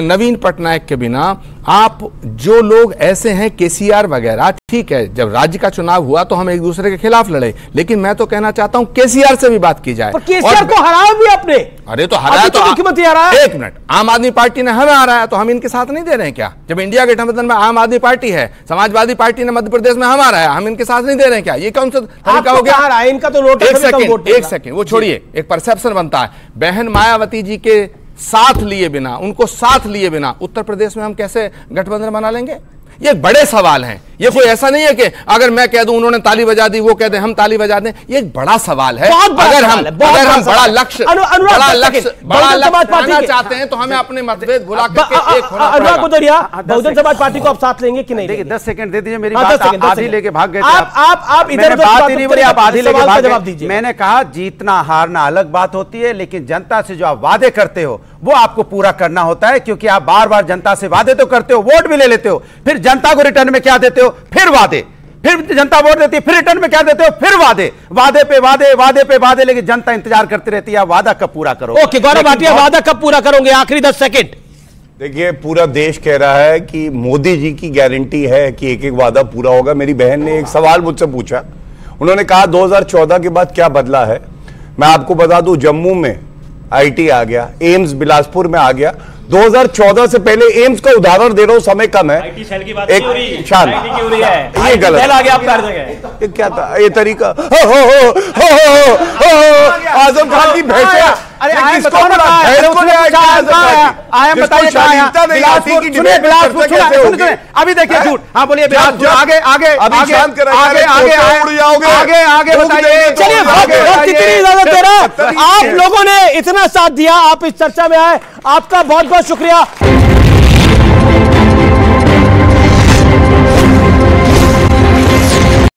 नवीन पटनायक के बिना आप जो लोग ऐसे हैं, केसीआर वगैरह, ठीक है, जब राज्य का चुनाव हुआ तो हम एक दूसरे के खिलाफ लड़े, लेकिन मैं तो कहना चाहता हूं केसीआर से भी बात की जाए। केसीआर को हराया भी आपने। अरे तो हराया तो मुख्यमंत्री हराया। एक मिनट, आम आदमी पार्टी ने हमें हराया तो हम इनके साथ नहीं दे रहे हैं क्या? जब इंडिया गठबंधन में आम आदमी पार्टी है, समाजवादी पार्टी ने मध्य प्रदेश में हम हराया, हम इनके साथ नहीं दे रहे हैं क्या? ये कौन सा तरीका हो गया? इनका तो नोट। एक सेकंड, वो छोड़िए, एक परसेप्शन बनता है। बहन मायावती जी के साथ लिए बिना, उनको साथ लिए बिना उत्तर प्रदेश में हम कैसे गठबंधन बना लेंगे? ये बड़े सवाल हैं। ये कोई ऐसा नहीं है कि अगर मैं कह दूं उन्होंने ताली बजा दी, वो कह दें हम ताली बजा दें। ये एक बड़ा सवाल है। अगर हम बड़ा लक्ष्य पाना चाहते हैं तो हमें अपने मतभेद भुला करके एक होना पड़ेगा। अनुराग भदौरिया, बहुजन समाज पार्टी को आप साथ लेंगे कि नहीं? देखिए, 10 सेकंड दे दीजिए, मेरी बात आधी लेके भाग गए थे आप। इधर बात ही नहीं बोली, आप आधी लेके भाग गए। मैंने कहा जीतना हारना अलग बात होती है, लेकिन जनता से जो आप वादे करते हो वो आपको पूरा करना होता है, क्योंकि आप बार बार जनता से वादे तो करते हो, वोट भी ले लेते हो, फिर जनता को रिटर्न में क्या देते हो? फिर वादे। फिर जनता वोट देती है, फिर रिटर्न में क्या देते हो? फिर वादे। वादे पे वादे, वादे पे वादे, लेकिन जनता इंतजार करती रहती है वादा कब पूरा करो। ओके गौरव भाटिया, वादा कब पूरा करोगे? आखिरी 10 सेकंड। देखिए, पूरा देश कह रहा है कि मोदी जी की गारंटी है कि एक एक वादा पूरा होगा। मेरी बहन ने एक सवाल मुझसे पूछा, उन्होंने कहा 2014 के बाद क्या बदला है। मैं आपको बता दूं, जम्मू में आईटी आ गया, एम्स बिलासपुर में आ गया। 2014 से पहले एम्स का उदाहरण दे रहा हूं, समय कम है। आईटी सेल की बात एक शान ये गलत आ गया, आप कर देंगे। ये क्या था ये तरीका? आजम खान की भैंसे। अरे आयम बताओ ना, आयम बताइए बिलासपुर, अभी देखिए झूठ। हाँ बोलिए बिलासपुर, आगे आगे आगे आगे आगे आगे बताइए। चलिए कितनी इजाजत दे रहा। आप लोगों ने इतना साथ दिया, आप इस चर्चा में आए, आपका बहुत बहुत शुक्रिया।